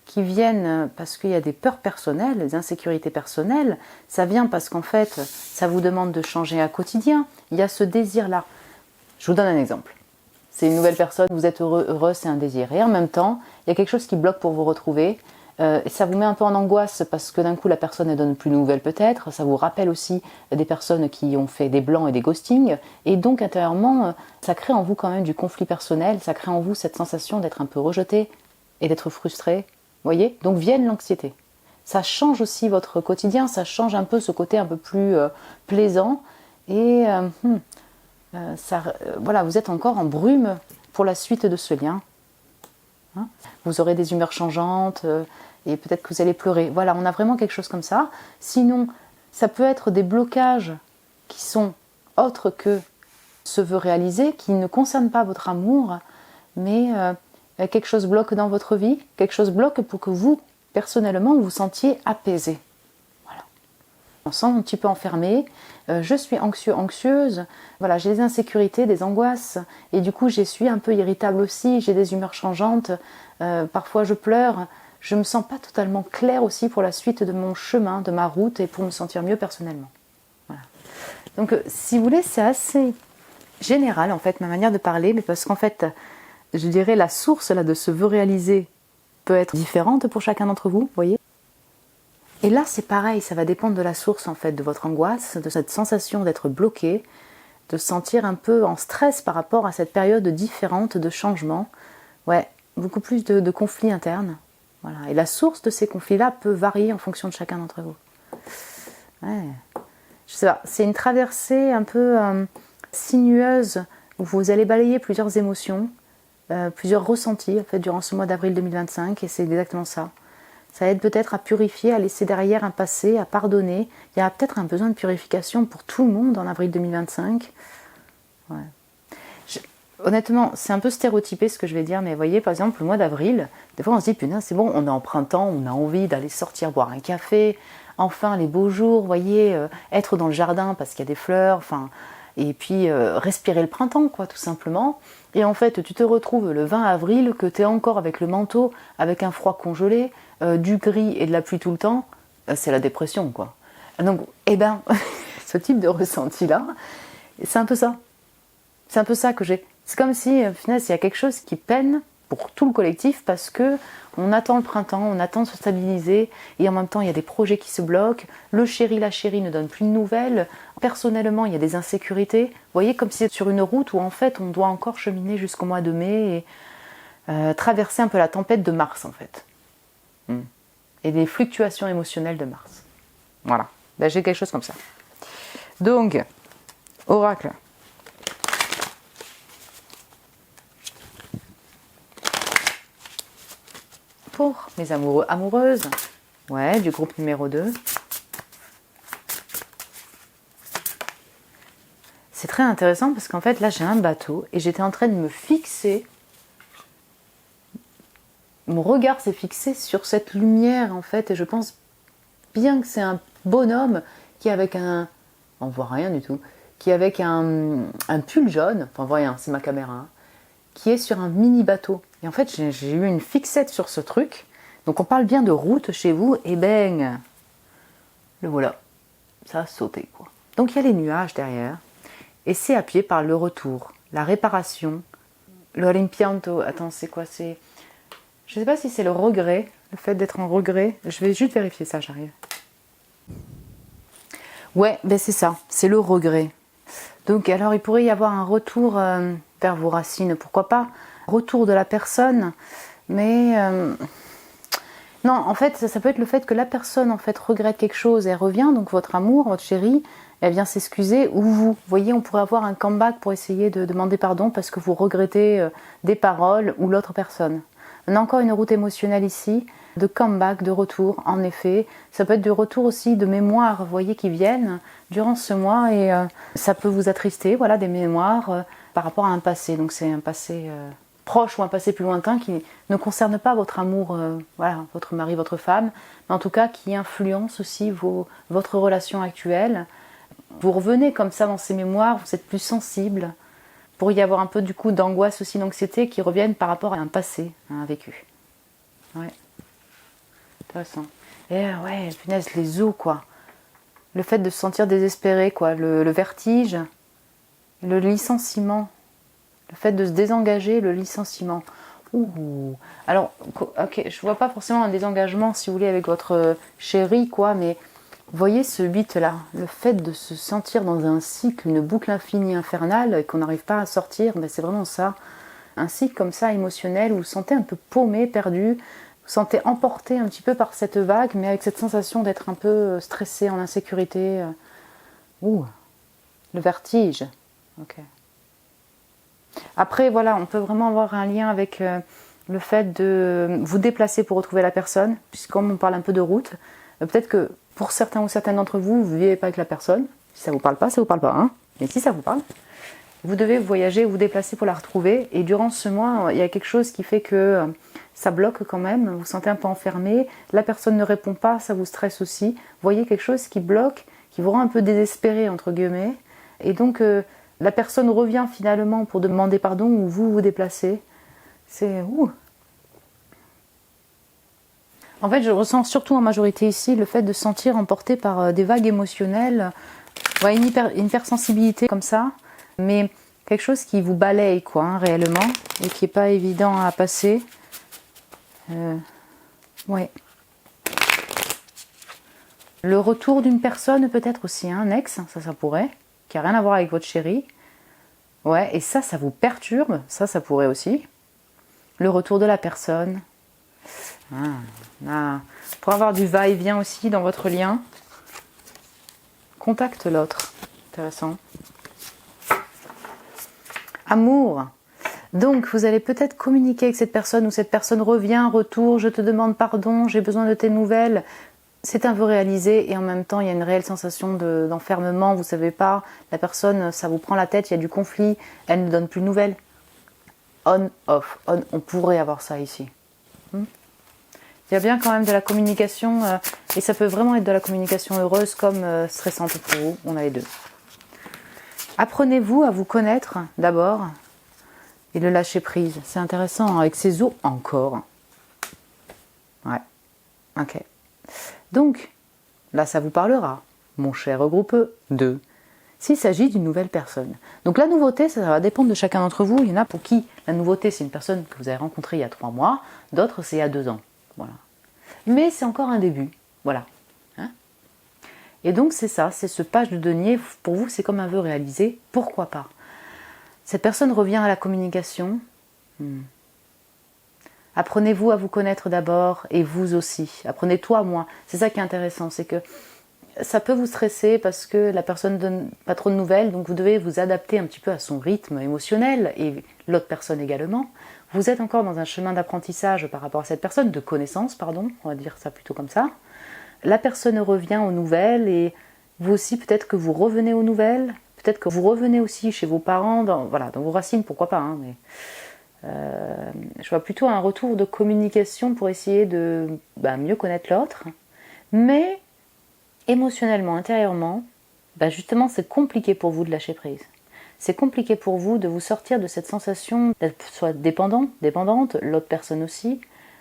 qui viennent parce qu'il y a des peurs personnelles, des insécurités personnelles. Ça vient parce qu'en fait, ça vous demande de changer un quotidien. Il y a ce désir-là. Je vous donne un exemple. C'est une nouvelle personne, vous êtes heureux, c'est un désir. Et en même temps, il y a quelque chose qui bloque pour vous retrouver. Et ça vous met un peu en angoisse parce que d'un coup, la personne ne donne plus de nouvelles peut-être. Ça vous rappelle aussi des personnes qui ont fait des blancs et des ghostings. Et donc, intérieurement, ça crée en vous quand même du conflit personnel. Ça crée en vous cette sensation d'être un peu rejeté et d'être frustré. Vous voyez? Donc, vienne l'anxiété. Ça change aussi votre quotidien. Ça change un peu ce côté un peu plus plaisant. Et voilà, vous êtes encore en brume pour la suite de ce lien. Hein, vous aurez des humeurs changeantes et peut-être que vous allez pleurer. Voilà, on a vraiment quelque chose comme ça. Sinon, ça peut être des blocages qui sont autres que ce vœu réalisé, qui ne concernent pas votre amour, mais quelque chose bloque dans votre vie, quelque chose bloque pour que vous, personnellement, vous sentiez apaisé. Voilà. On sent un petit peu enfermé. Je suis anxieux, anxieuse, voilà, j'ai des insécurités, des angoisses, et du coup je suis un peu irritable aussi, j'ai des humeurs changeantes, parfois je pleure, je me sens pas totalement claire aussi pour la suite de mon chemin, de ma route, et pour me sentir mieux personnellement. Voilà. Donc si vous voulez, c'est assez générale, en fait, ma manière de parler, mais parce qu'en fait, je dirais la source là, de ce vœu réalisé peut être différente pour chacun d'entre vous, vous voyez. Et là, c'est pareil, ça va dépendre de la source, en fait, de votre angoisse, de cette sensation d'être bloqué, de se sentir un peu en stress par rapport à cette période différente de changement. Ouais, beaucoup plus de conflits internes. Voilà. Et la source de ces conflits-là peut varier en fonction de chacun d'entre vous. Ouais. Je sais pas, c'est une traversée un peu sinueuse où vous allez balayer plusieurs émotions, plusieurs ressentis en fait, durant ce mois d'avril 2025, et c'est exactement ça. Ça aide peut-être à purifier, à laisser derrière un passé, à pardonner. Il y a peut-être un besoin de purification pour tout le monde en avril 2025. Ouais. Honnêtement, c'est un peu stéréotypé ce que je vais dire, mais vous voyez, par exemple, le mois d'avril, des fois on se dit, putain, c'est bon, on est en printemps, on a envie d'aller sortir boire un café, enfin les beaux jours, vous voyez, être dans le jardin parce qu'il y a des fleurs, enfin, et puis respirer le printemps, quoi, tout simplement. Et en fait, tu te retrouves le 20 avril, que tu es encore avec le manteau, avec un froid congelé, du gris et de la pluie tout le temps, c'est la dépression, quoi. Donc, eh ben, ce type de ressenti-là, c'est un peu ça. C'est un peu ça que j'ai. C'est comme si, finalement, il y a quelque chose qui peine pour tout le collectif parce que on attend le printemps, on attend de se stabiliser et en même temps, il y a des projets qui se bloquent. Le chéri, la chérie ne donne plus de nouvelles. Personnellement, il y a des insécurités. Vous voyez, comme si c'est sur une route où en fait, on doit encore cheminer jusqu'au mois de mai et traverser un peu la tempête de Mars, en fait. Et des fluctuations émotionnelles de Mars. Voilà. Ben, j'ai quelque chose comme ça. Donc, oracle. Pour mes amoureux, amoureuses, ouais, du groupe numéro 2. C'est très intéressant parce qu'en fait, là, j'ai un bateau et j'étais en train de me fixer. Mon regard s'est fixé sur cette lumière, en fait, et je pense bien que c'est un bonhomme qui est avec un... On voit rien du tout. Qui est avec un pull jaune, enfin, on voit rien, c'est ma caméra, hein, qui est sur un mini bateau. Et en fait, j'ai eu une fixette sur ce truc. Donc, on parle bien de route chez vous, et ben, le voilà. Ça a sauté, quoi. Donc, il y a les nuages derrière. Et c'est appuyé par le retour, la réparation, le rimpianto. Attends, c'est quoi? C'est... Je ne sais pas si c'est le regret, le fait d'être en regret. Je vais juste vérifier ça, j'arrive. Ouais, ben c'est ça, c'est le regret. Donc, alors, il pourrait y avoir un retour vers vos racines, pourquoi pas? Retour de la personne, mais... non, en fait, ça peut être le fait que la personne, en fait, regrette quelque chose et elle revient, donc votre amour, votre chérie, elle vient s'excuser, ou vous voyez, on pourrait avoir un comeback pour essayer de demander pardon parce que vous regrettez des paroles ou l'autre personne. On a encore une route émotionnelle ici, de comeback, de retour, en effet. Ça peut être du retour aussi de mémoires, vous voyez, qui viennent durant ce mois et ça peut vous attrister, voilà, des mémoires par rapport à un passé. Donc c'est un passé proche ou un passé plus lointain qui ne concerne pas votre amour, voilà, votre mari, votre femme, mais en tout cas qui influence aussi votre relation actuelle. Vous revenez comme ça dans ces mémoires, vous êtes plus sensible. Pour y avoir un peu du coup d'angoisse aussi, d'anxiété qui reviennent par rapport à un passé, à un vécu. Ouais. Intéressant. Et ouais, punaise, les os, quoi. Le fait de se sentir désespéré, quoi. Le vertige, le licenciement. Le fait de se désengager, le licenciement. Ouh. Alors, ok, je vois pas forcément un désengagement, si vous voulez, avec votre chéri, quoi, mais vous voyez ce 8-là, le fait de se sentir dans un cycle, une boucle infinie infernale, et qu'on n'arrive pas à sortir, ben c'est vraiment ça. Un cycle comme ça, émotionnel, où vous vous sentez un peu paumé, perdu, vous vous sentez emporté un petit peu par cette vague, mais avec cette sensation d'être un peu stressé, en insécurité. Ouh, le vertige. Ok. Après, voilà, on peut vraiment avoir un lien avec le fait de vous déplacer pour retrouver la personne, puisque comme on parle un peu de route, peut-être que pour certains ou certaines d'entre vous, vous ne vivez pas avec la personne. Si ça ne vous parle pas, ça ne vous parle pas. Hein, mais si ça vous parle, vous devez voyager, vous déplacer pour la retrouver. Et durant ce mois, il y a quelque chose qui fait que ça bloque quand même. Vous vous sentez un peu enfermé. La personne ne répond pas, ça vous stresse aussi. Vous voyez quelque chose qui bloque, qui vous rend un peu désespéré, entre guillemets. Et donc, la personne revient finalement pour demander pardon ou vous vous déplacez. C'est... ouh. En fait, je ressens surtout en majorité ici le fait de se sentir emporté par des vagues émotionnelles, ouais, une hypersensibilité comme ça, mais quelque chose qui vous balaye, quoi, hein, réellement, et qui n'est pas évident à passer. Ouais. Le retour d'une personne, peut-être aussi, hein, un ex, ça pourrait, qui n'a rien à voir avec votre chéri. Ouais, et ça vous perturbe, ça pourrait aussi. Le retour de la personne. Pour avoir du va-et-vient aussi dans votre lien. Contacte l'autre. Intéressant. Amour. Donc, vous allez peut-être communiquer avec cette personne ou cette personne revient, retour, je te demande pardon, j'ai besoin de tes nouvelles. C'est un vœu réalisé et en même temps, il y a une réelle sensation d'enfermement. Vous ne savez pas, la personne, ça vous prend la tête, il y a du conflit, elle ne donne plus de nouvelles. On, off, on pourrait avoir ça ici. Il y a bien quand même de la communication, et ça peut vraiment être de la communication heureuse comme stressante pour vous. On a les deux. Apprenez-vous à vous connaître d'abord et le lâcher prise. C'est intéressant, hein, avec ces os encore. Ouais, ok. Donc, là, ça vous parlera, mon cher groupe 2, s'il s'agit d'une nouvelle personne. Donc la nouveauté, ça va dépendre de chacun d'entre vous. Il y en a pour qui la nouveauté, c'est une personne que vous avez rencontrée il y a 3 mois, d'autres, c'est il y a 2 ans. Voilà. Mais c'est encore un début. Voilà. Hein, et donc, c'est ça, c'est ce page de denier. Pour vous, c'est comme un vœu réalisé. Pourquoi pas? Cette personne revient à la communication. Apprenez-vous à vous connaître d'abord, et vous aussi. Apprenez toi, moi. C'est ça qui est intéressant, c'est que ça peut vous stresser parce que la personne ne donne pas trop de nouvelles, donc vous devez vous adapter un petit peu à son rythme émotionnel, et l'autre personne également. Vous êtes encore dans un chemin d'apprentissage par rapport à cette personne, de connaissance, pardon, on va dire ça plutôt comme ça. La personne revient aux nouvelles, et vous aussi, peut-être que vous revenez aux nouvelles, peut-être que vous revenez aussi chez vos parents, dans vos racines, pourquoi pas, hein, mais... je vois plutôt un retour de communication pour essayer de mieux connaître l'autre, mais émotionnellement, intérieurement, justement c'est compliqué pour vous de lâcher prise. C'est compliqué pour vous de vous sortir de cette sensation d'être soit dépendante, l'autre personne aussi,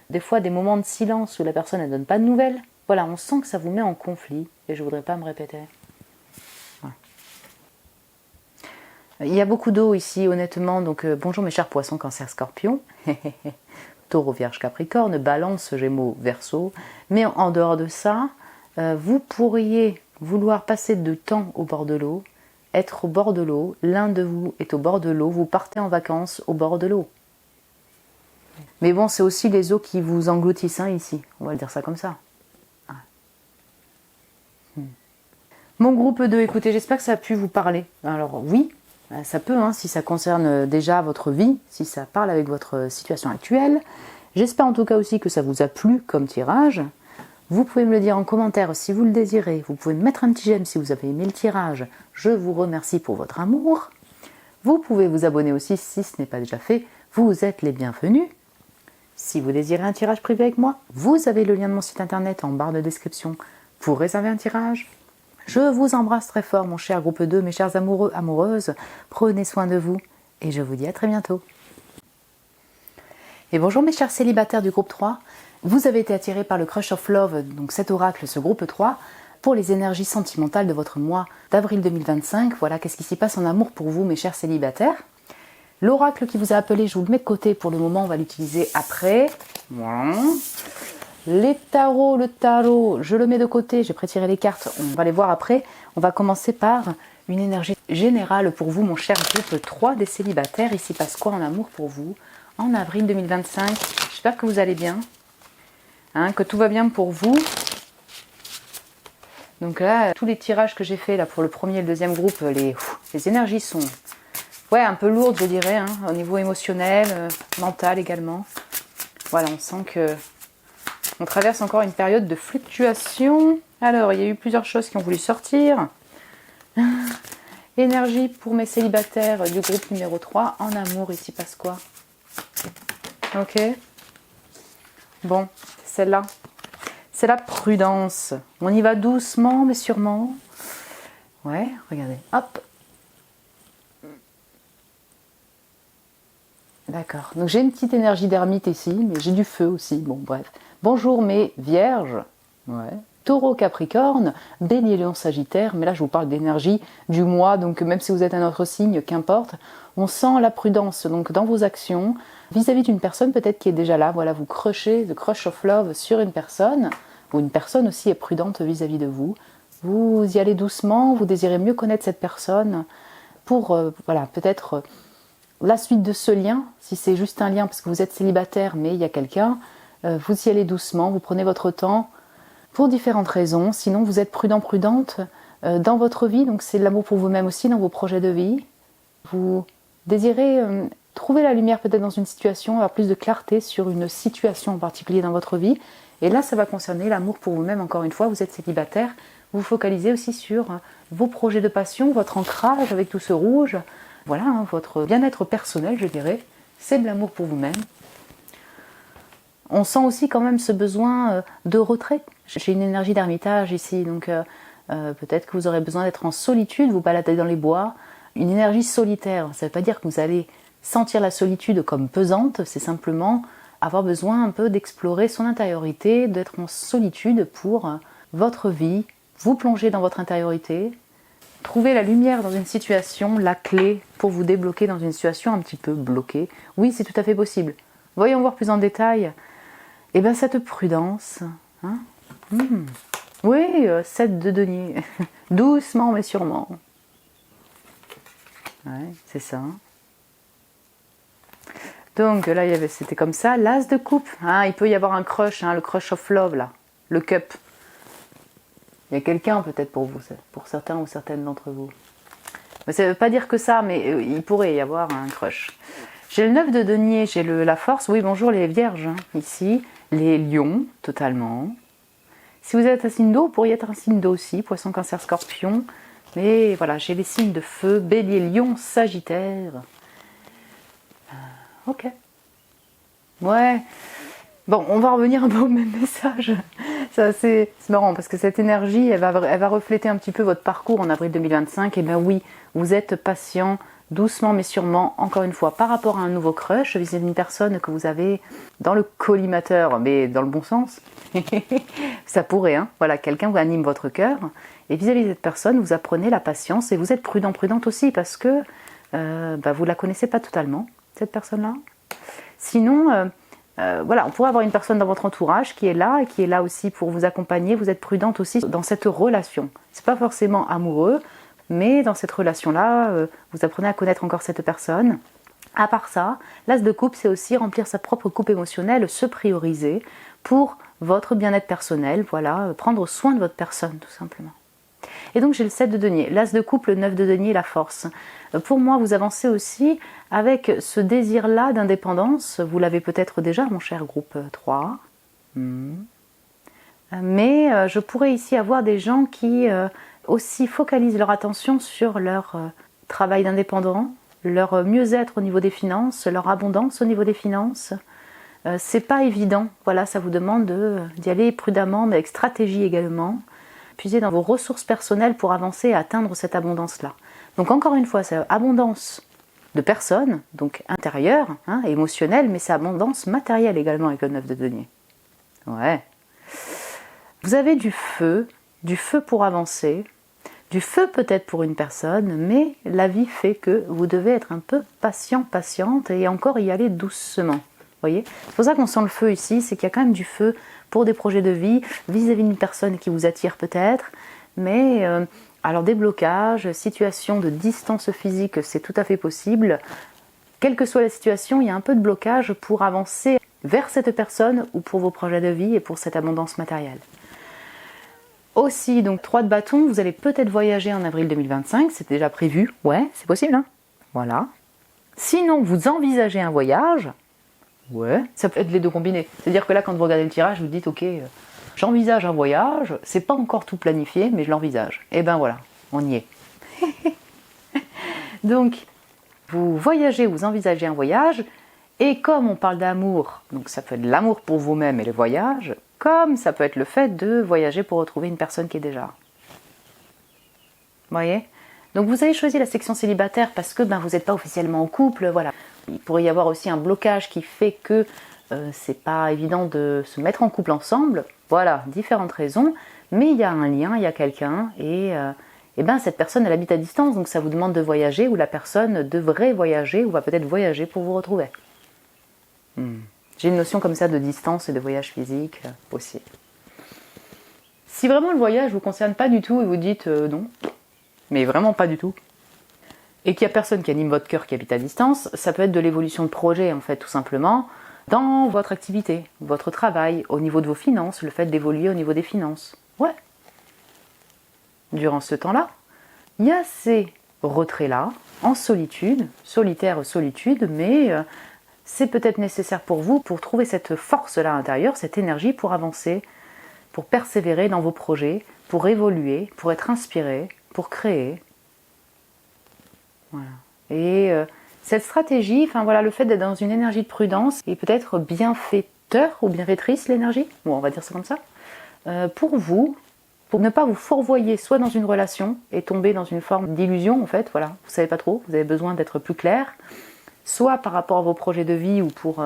des fois des moments de silence où la personne ne donne pas de nouvelles. Voilà, on sent que ça vous met en conflit, et je ne voudrais pas me répéter. Il y a beaucoup d'eau ici, honnêtement, donc bonjour mes chers poissons, cancer, scorpion, taureau, vierge, capricorne, balance, gémeaux, verseau, mais en dehors de ça, vous pourriez vouloir passer de temps au bord de l'eau, être au bord de l'eau, l'un de vous est au bord de l'eau, vous partez en vacances au bord de l'eau. Mais bon, c'est aussi les eaux qui vous engloutissent, hein, ici, on va le dire ça comme ça. Mon groupe 2, écoutez, j'espère que ça a pu vous parler. Alors oui, ça peut, hein, si ça concerne déjà votre vie, si ça parle avec votre situation actuelle. J'espère en tout cas aussi que ça vous a plu comme tirage. Vous pouvez me le dire en commentaire si vous le désirez. Vous pouvez me mettre un petit j'aime si vous avez aimé le tirage. Je vous remercie pour votre amour. Vous pouvez vous abonner aussi si ce n'est pas déjà fait. Vous êtes les bienvenus. Si vous désirez un tirage privé avec moi, vous avez le lien de mon site internet en barre de description pour réserver un tirage. Je vous embrasse très fort, mon cher groupe 2, mes chers amoureux, amoureuses. Prenez soin de vous et je vous dis à très bientôt. Et bonjour mes chers célibataires du groupe 3. Vous avez été attirés par le Crush of Love, donc cet oracle, ce groupe 3, pour les énergies sentimentales de votre mois d'avril 2025. Voilà, qu'est-ce qui s'y passe en amour pour vous, mes chers célibataires. L'oracle qui vous a appelé, je vous le mets de côté pour le moment, on va l'utiliser après. Voilà. Le tarot, je le mets de côté, j'ai prétiré les cartes, on va les voir après. On va commencer par une énergie générale pour vous, mon cher groupe 3 des célibataires. Il s'y passe quoi en amour pour vous en avril 2025? J'espère que vous allez bien, hein, que tout va bien pour vous. Donc là, tous les tirages que j'ai fait là pour le premier et le deuxième groupe, les énergies sont un peu lourdes, je dirais, hein, au niveau émotionnel, mental également. Voilà, on sent que on traverse encore une période de fluctuation. Alors, il y a eu plusieurs choses qui ont voulu sortir. Énergie pour mes célibataires du groupe numéro 3. En amour, il s'y passe quoi? Ok. Bon, celle-là. C'est la prudence. On y va doucement, mais sûrement. Ouais, regardez. Hop. D'accord. Donc, j'ai une petite énergie d'ermite ici, mais j'ai du feu aussi. Bon, bref. Bonjour mes vierges, Taureau, Capricorne, Bélier, Lion, Sagittaire. Mais là, je vous parle d'énergie du mois, donc même si vous êtes un autre signe, qu'importe. On sent la prudence donc dans vos actions vis-à-vis d'une personne peut-être qui est déjà là. Voilà, vous crushez, the crush of love sur une personne, ou une personne aussi est prudente vis-à-vis de vous. Vous y allez doucement, vous désirez mieux connaître cette personne pour, voilà, peut-être la suite de ce lien, si c'est juste un lien parce que vous êtes célibataire mais il y a quelqu'un, vous y allez doucement, vous prenez votre temps pour différentes raisons. Sinon, vous êtes prudente dans votre vie, donc c'est de l'amour pour vous-même aussi, dans vos projets de vie. Vous désirez trouver la lumière peut-être dans une situation, avoir plus de clarté sur une situation en particulier dans votre vie. Et là, ça va concerner l'amour pour vous-même, encore une fois, vous êtes célibataire. Vous vous focalisez aussi sur vos projets de passion, votre ancrage avec tout ce rouge. Voilà, hein, votre bien-être personnel, je dirais. C'est de l'amour pour vous-même. On sent aussi quand même ce besoin de retrait. J'ai une énergie d'ermitage ici, donc peut-être que vous aurez besoin d'être en solitude, vous balader dans les bois. Une énergie solitaire, ça ne veut pas dire que vous allez sentir la solitude comme pesante, c'est simplement avoir besoin un peu d'explorer son intériorité, d'être en solitude pour votre vie, vous plonger dans votre intériorité, trouver la lumière dans une situation, la clé pour vous débloquer dans une situation un petit peu bloquée. Oui, c'est tout à fait possible. Voyons voir plus en détail. Eh bien, cette prudence, hein, oui, 7 de denier, doucement mais sûrement. Ouais, c'est ça. Donc là, c'était comme ça. L'as de coupe, hein, il peut y avoir un crush, hein, le crush of love, là, le cup. Il y a quelqu'un peut-être pour vous, pour certains ou certaines d'entre vous. Mais ça ne veut pas dire que ça, mais il pourrait y avoir un crush. J'ai le 9 de denier, j'ai la force. Oui, bonjour les vierges, hein, ici. Les lions, totalement. Si vous êtes un signe d'eau, vous pourriez être un signe d'eau aussi, poisson, cancer, scorpion. Mais voilà, j'ai les signes de feu, bélier, lion, sagittaire. Ok. Ouais. Bon, on va revenir un peu au même message. C'est marrant parce que cette énergie, elle va refléter un petit peu votre parcours en avril 2025. Et bien oui, vous êtes patient, doucement mais sûrement, encore une fois, par rapport à un nouveau crush, vis-à-vis d'une personne que vous avez dans le collimateur, mais dans le bon sens. Ça pourrait, hein. Voilà, quelqu'un vous anime votre cœur. Et vis-à-vis de cette personne, vous apprenez la patience et vous êtes prudente aussi parce que vous ne la connaissez pas totalement, cette personne-là. Sinon, voilà, on pourrait avoir une personne dans votre entourage qui est là et qui est là aussi pour vous accompagner. Vous êtes prudente aussi dans cette relation. C'est pas forcément amoureux, mais dans cette relation-là, vous apprenez à connaître encore cette personne. À part ça, l'as de coupe, c'est aussi remplir sa propre coupe émotionnelle, se prioriser pour votre bien-être personnel, voilà, prendre soin de votre personne tout simplement. Et donc j'ai le 7 de denier, l'as de coupe, le 9 de denier, la force. Pour moi, vous avancez aussi avec ce désir-là d'indépendance. Vous l'avez peut-être déjà, mon cher groupe 3. Mais je pourrais ici avoir des gens qui aussi focalisent leur attention sur leur travail d'indépendant, leur mieux-être au niveau des finances, leur abondance au niveau des finances. C'est pas évident, voilà, ça vous demande d'y aller prudemment, mais avec stratégie également. Puiser dans vos ressources personnelles pour avancer et atteindre cette abondance-là. Donc encore une fois, c'est abondance de personnes, donc intérieure, hein, émotionnelle, mais c'est abondance matérielle également avec le 9 de denier. Ouais. Vous avez du feu pour avancer, du feu peut-être pour une personne, mais la vie fait que vous devez être un peu patiente et encore y aller doucement. Voyez, c'est pour ça qu'on sent le feu ici, c'est qu'il y a quand même du feu pour des projets de vie, vis-à-vis d'une personne qui vous attire peut-être, mais alors des blocages, situation de distance physique, c'est tout à fait possible. Quelle que soit la situation, il y a un peu de blocage pour avancer vers cette personne ou pour vos projets de vie et pour cette abondance matérielle. Aussi, donc 3 de bâton, vous allez peut-être voyager en avril 2025, c'est déjà prévu, ouais, c'est possible, hein. Voilà. Sinon, vous envisagez un voyage. Ouais, ça peut être les deux combinés. C'est-à-dire que là, quand vous regardez le tirage, vous dites, ok, j'envisage un voyage, c'est pas encore tout planifié, mais je l'envisage. Et ben voilà, on y est. Donc, vous voyagez, vous envisagez un voyage, et comme on parle d'amour, donc ça peut être l'amour pour vous-même et le voyage, comme ça peut être le fait de voyager pour retrouver une personne qui est déjà. Vous voyez ? Donc vous avez choisi la section célibataire parce que vous n'êtes pas officiellement en couple, voilà. Il pourrait y avoir aussi un blocage qui fait que c'est pas évident de se mettre en couple ensemble. Voilà, différentes raisons. mais il y a un lien, il y a quelqu'un, et ben cette personne elle habite à distance, donc ça vous demande de voyager, ou la personne devrait voyager, ou va peut-être voyager pour vous retrouver. J'ai une notion comme ça de distance et de voyage physique aussi. Si vraiment le voyage ne vous concerne pas du tout et vous dites non, mais vraiment pas du tout, et qu'il n'y a personne qui anime votre cœur qui habite à distance, ça peut être de l'évolution de projet en fait, tout simplement, dans votre activité, votre travail, au niveau de vos finances, le fait d'évoluer au niveau des finances. Ouais. Durant ce temps-là, il y a ces retraits-là, en solitude, solitaire solitude, mais c'est peut-être nécessaire pour vous pour trouver cette force-là intérieure, cette énergie pour avancer, pour persévérer dans vos projets, pour évoluer, pour être inspiré, pour créer. Voilà. Et cette stratégie, enfin voilà, le fait d'être dans une énergie de prudence est peut-être bienfaiteur ou bienfaitrice l'énergie, bon, on va dire ça comme ça, pour vous, pour ne pas vous fourvoyer soit dans une relation et tomber dans une forme d'illusion en fait, voilà, vous savez pas trop, vous avez besoin d'être plus clair, soit par rapport à vos projets de vie ou pour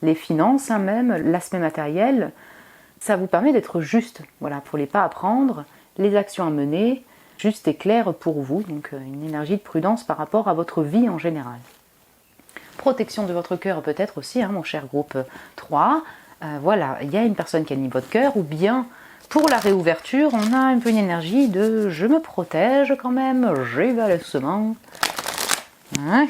les finances, hein, même l'aspect matériel, ça vous permet d'être juste, voilà, pour les pas à prendre, les actions à mener, juste et clair pour vous, donc une énergie de prudence par rapport à votre vie en général. Protection de votre cœur peut-être aussi, hein, mon cher groupe 3, voilà, il y a une personne qui anime votre cœur, ou bien pour la réouverture, on a un peu une énergie de je me protège quand même, j'y vais doucement. Hein.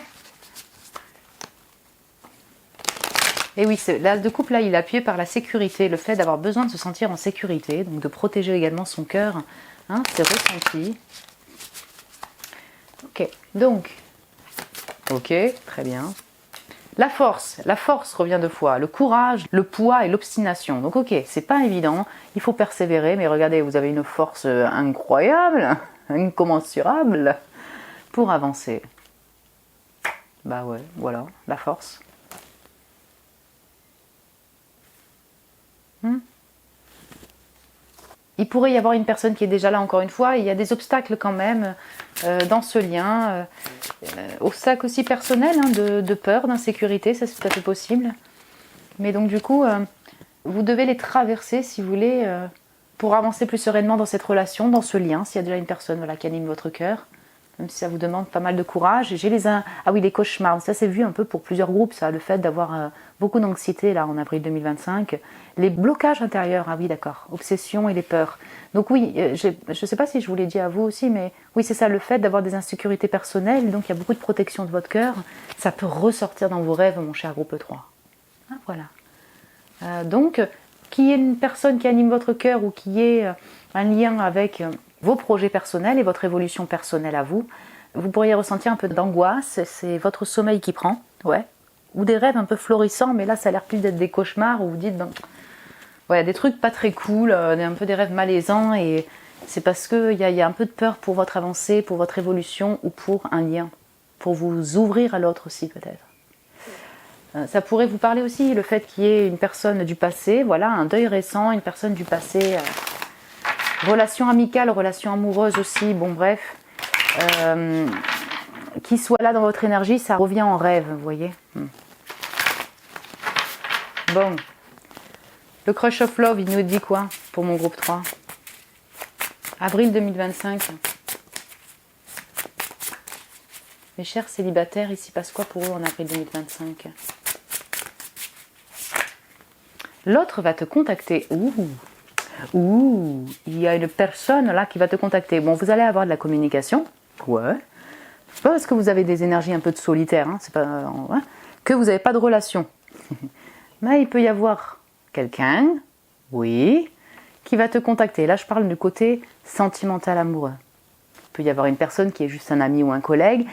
Et oui, l'as de couple là, il est appuyé par la sécurité, le fait d'avoir besoin de se sentir en sécurité, donc de protéger également son cœur, hein, c'est ressenti. Ok, donc, ok, très bien. La force revient deux fois, le courage, le poids et l'obstination. Donc ok, c'est pas évident, il faut persévérer, mais regardez, vous avez une force incroyable, incommensurable, pour avancer. Bah ouais, voilà, la force. Il pourrait y avoir une personne qui est déjà là encore une fois, il y a des obstacles quand même dans ce lien, obstacles aussi personnels, hein, de peur, d'insécurité, ça c'est tout à fait possible. Mais donc du coup, vous devez les traverser si vous voulez, pour avancer plus sereinement dans cette relation, dans ce lien, s'il y a déjà une personne voilà, qui anime votre cœur, même si ça vous demande pas mal de courage. Et j'ai les cauchemars, ça c'est vu un peu pour plusieurs groupes, ça, le fait d'avoir beaucoup d'anxiété là en avril 2025, les blocages intérieurs, ah oui d'accord, obsession et les peurs. Donc oui, je ne sais pas si je vous l'ai dit à vous aussi, mais oui c'est ça, le fait d'avoir des insécurités personnelles, donc il y a beaucoup de protection de votre cœur, ça peut ressortir dans vos rêves, mon cher groupe 3. Ah, voilà. Donc, qu'il y ait une personne qui anime votre cœur ou qui ait un lien avec vos projets personnels et votre évolution personnelle à vous, vous pourriez ressentir un peu d'angoisse, c'est votre sommeil qui prend, ouais, ou des rêves un peu florissants, mais là ça a l'air plus d'être des cauchemars où vous dites, ben, ouais, des trucs pas très cool, un peu des rêves malaisants, et c'est parce qu'il y a un peu de peur pour votre avancée, pour votre évolution ou pour un lien, pour vous ouvrir à l'autre aussi peut-être. Ça pourrait vous parler aussi, le fait qu'il y ait une personne du passé, voilà, un deuil récent, une personne du passé, relation amicale, relation amoureuse aussi, bon bref, qui soit là dans votre énergie, ça revient en rêve, vous voyez. Bon, le Crush of Love, il nous dit quoi pour mon groupe 3 ? Avril 2025. Mes chers célibataires, il s'y passe quoi pour eux en avril 2025 ? L'autre va te contacter. Ouh, il y a une personne là qui va te contacter. Bon, vous allez avoir de la communication. Ouais. C'est pas parce que vous avez des énergies un peu de solitaire, hein, c'est pas, hein, que vous n'avez pas de relation. Mais il peut y avoir quelqu'un, oui, qui va te contacter. Là, je parle du côté sentimental amoureux. Il peut y avoir une personne qui est juste un ami ou un collègue.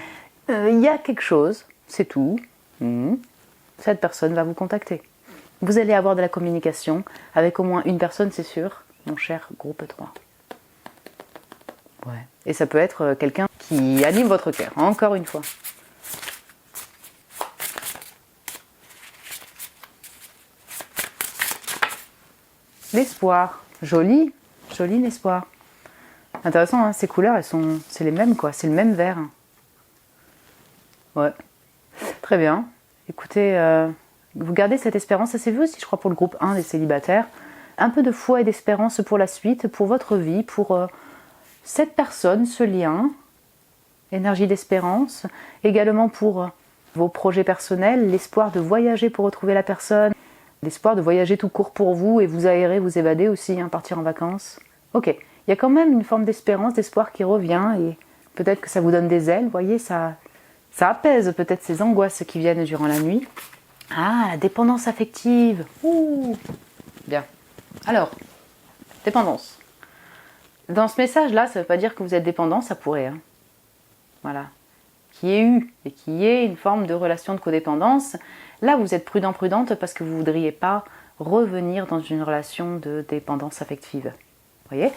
Il y a quelque chose, c'est tout. Cette personne va vous contacter. Vous allez avoir de la communication avec au moins une personne, c'est sûr, mon cher groupe 3. Ouais. Et ça peut être quelqu'un qui anime votre cœur, encore une fois. L'espoir, joli l'espoir. Intéressant, hein, ces couleurs, c'est les mêmes quoi, c'est le même vert. Ouais, très bien. Écoutez, vous gardez cette espérance, ça s'est vu aussi, je crois, pour le groupe 1 des célibataires. un peu de foi et d'espérance pour la suite, pour votre vie, pour cette personne, ce lien, énergie d'espérance, également pour vos projets personnels, l'espoir de voyager pour retrouver la personne, l'espoir de voyager tout court pour vous et vous aérer, vous évader aussi, hein, partir en vacances. Ok, il y a quand même une forme d'espérance, d'espoir qui revient et peut-être que ça vous donne des ailes, vous voyez, ça apaise peut-être ces angoisses qui viennent durant la nuit. Ah, la dépendance affective. Ouh, bien. Alors, dépendance. Dans ce message-là, ça ne veut pas dire que vous êtes dépendant, ça pourrait. Hein. Voilà. Qu'il y ait eu et qu'il y ait une forme de relation de codépendance. Là, vous êtes prudente parce que vous ne voudriez pas revenir dans une relation de dépendance affective. Vous voyez ?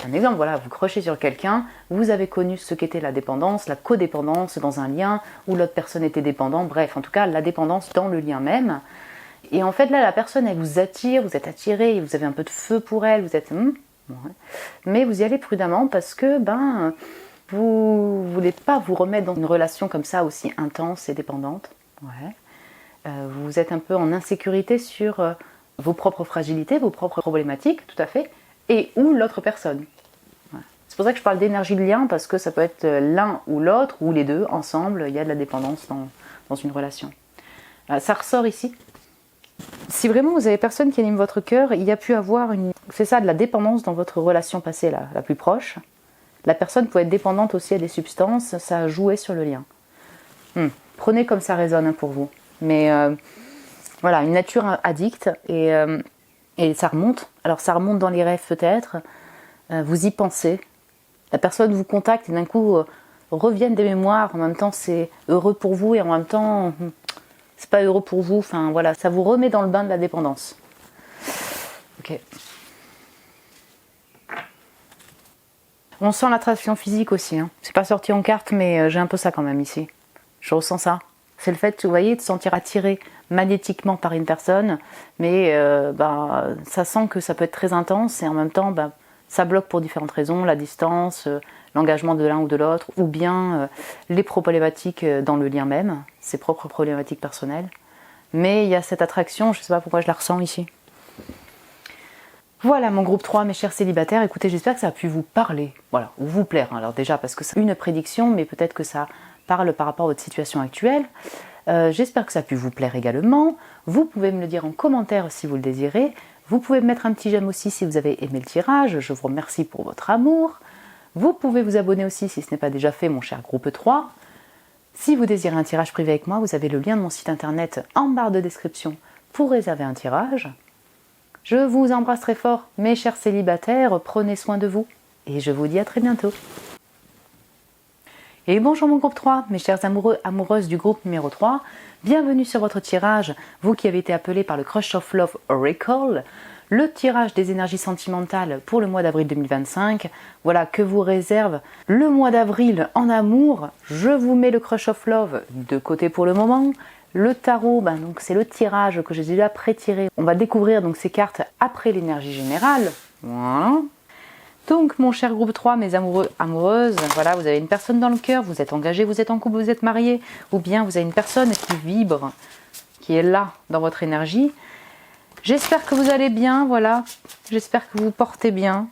Un exemple, voilà, vous crochez sur quelqu'un, vous avez connu ce qu'était la dépendance, la codépendance dans un lien où l'autre personne était dépendante, bref, en tout cas, la dépendance dans le lien même. Et en fait, là, la personne, elle vous attire, vous êtes attiré, vous avez un peu de feu pour elle, vous êtes... ouais. Mais vous y allez prudemment parce que, vous ne voulez pas vous remettre dans une relation comme ça aussi intense et dépendante. Ouais. Vous êtes un peu en insécurité sur vos propres fragilités, vos propres problématiques, tout à fait, et ou l'autre personne. Ouais. C'est pour ça que je parle d'énergie de lien, parce que ça peut être l'un ou l'autre, ou les deux, ensemble, il y a de la dépendance dans une relation. Ça ressort ici. Si vraiment vous avez personne qui anime votre cœur, il y a pu avoir de la dépendance dans votre relation passée la plus proche. La personne peut être dépendante aussi à des substances, ça a joué sur le lien. Prenez comme ça résonne pour vous. Mais voilà, une nature addicte et ça remonte. Alors ça remonte dans les rêves peut-être, vous y pensez. La personne vous contacte et d'un coup reviennent des mémoires, en même temps c'est heureux pour vous et en même temps c'est pas heureux pour vous. Enfin voilà, ça vous remet dans le bain de la dépendance. Ok. On sent l'attraction physique aussi. Hein. C'est pas sorti en carte, mais j'ai un peu ça quand même ici. Je ressens ça. C'est le fait, vous voyez, de se sentir attiré magnétiquement par une personne, mais ça sent que ça peut être très intense et en même temps, ça bloque pour différentes raisons, la distance, l'engagement de l'un ou de l'autre, ou bien les problématiques dans le lien même, ses propres problématiques personnelles. Mais il y a cette attraction, je ne sais pas pourquoi je la ressens ici. Voilà mon groupe 3, mes chers célibataires, écoutez, j'espère que ça a pu vous parler, voilà, ou vous plaire. Alors déjà, parce que c'est une prédiction, mais peut-être que ça parle par rapport à votre situation actuelle. J'espère que ça a pu vous plaire également. Vous pouvez me le dire en commentaire si vous le désirez. Vous pouvez me mettre un petit j'aime aussi si vous avez aimé le tirage. Je vous remercie pour votre amour. Vous pouvez vous abonner aussi si ce n'est pas déjà fait, mon cher groupe 3. Si vous désirez un tirage privé avec moi, vous avez le lien de mon site internet en barre de description pour réserver un tirage. Je vous embrasse très fort, mes chers célibataires, prenez soin de vous et je vous dis à très bientôt. Et bonjour mon groupe 3, mes chers amoureux, amoureuses du groupe numéro 3, bienvenue sur votre tirage, vous qui avez été appelés par le Crush of Love Oracle, le tirage des énergies sentimentales pour le mois d'avril 2025. Voilà que vous réserve le mois d'avril en amour. Je vous mets le Crush of Love de côté pour le moment. Le tarot, donc c'est le tirage que j'ai déjà pré-tiré. On va découvrir donc ces cartes après l'énergie générale. Voilà. Donc mon cher groupe 3, mes amoureux, amoureuses, voilà, vous avez une personne dans le cœur, vous êtes engagé, vous êtes en couple, vous êtes marié, ou bien vous avez une personne qui vibre, qui est là dans votre énergie. J'espère que vous allez bien, voilà. J'espère que vous vous portez bien.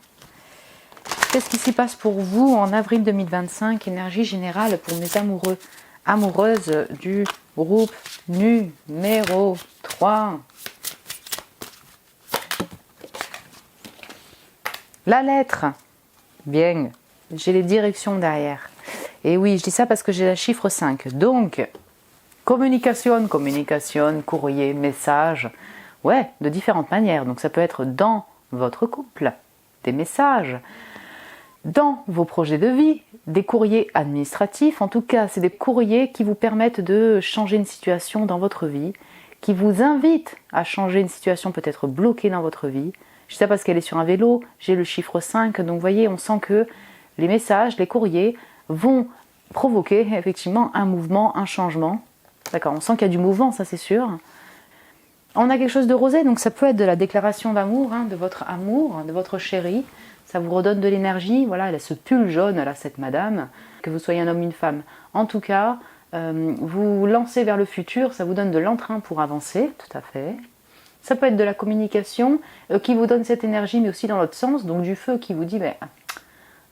Qu'est-ce qui s'y passe pour vous en avril 2025, énergie générale pour mes amoureux, amoureuses du groupe numéro 3. La lettre. Bien, j'ai les directions derrière. Et oui, je dis ça parce que j'ai la chiffre 5. Donc, communication, courrier, message. Ouais, de différentes manières. Donc ça peut être dans votre couple, des messages, dans vos projets de vie, des courriers administratifs. En tout cas, c'est des courriers qui vous permettent de changer une situation dans votre vie, qui vous invitent à changer une situation peut-être bloquée dans votre vie. Je sais parce qu'elle est sur un vélo, j'ai le chiffre 5, donc vous voyez, on sent que les messages, les courriers vont provoquer effectivement un mouvement, un changement. D'accord, on sent qu'il y a du mouvement, ça c'est sûr. On a quelque chose de rosé, donc ça peut être de la déclaration d'amour, de votre amour, de votre chéri. Ça vous redonne de l'énergie. Voilà, elle a ce pull jaune, là, cette madame, que vous soyez un homme ou une femme. En tout cas, vous lancez vers le futur, ça vous donne de l'entrain pour avancer, tout à fait. Ça peut être de la communication qui vous donne cette énergie, mais aussi dans l'autre sens, donc du feu qui vous dit, mais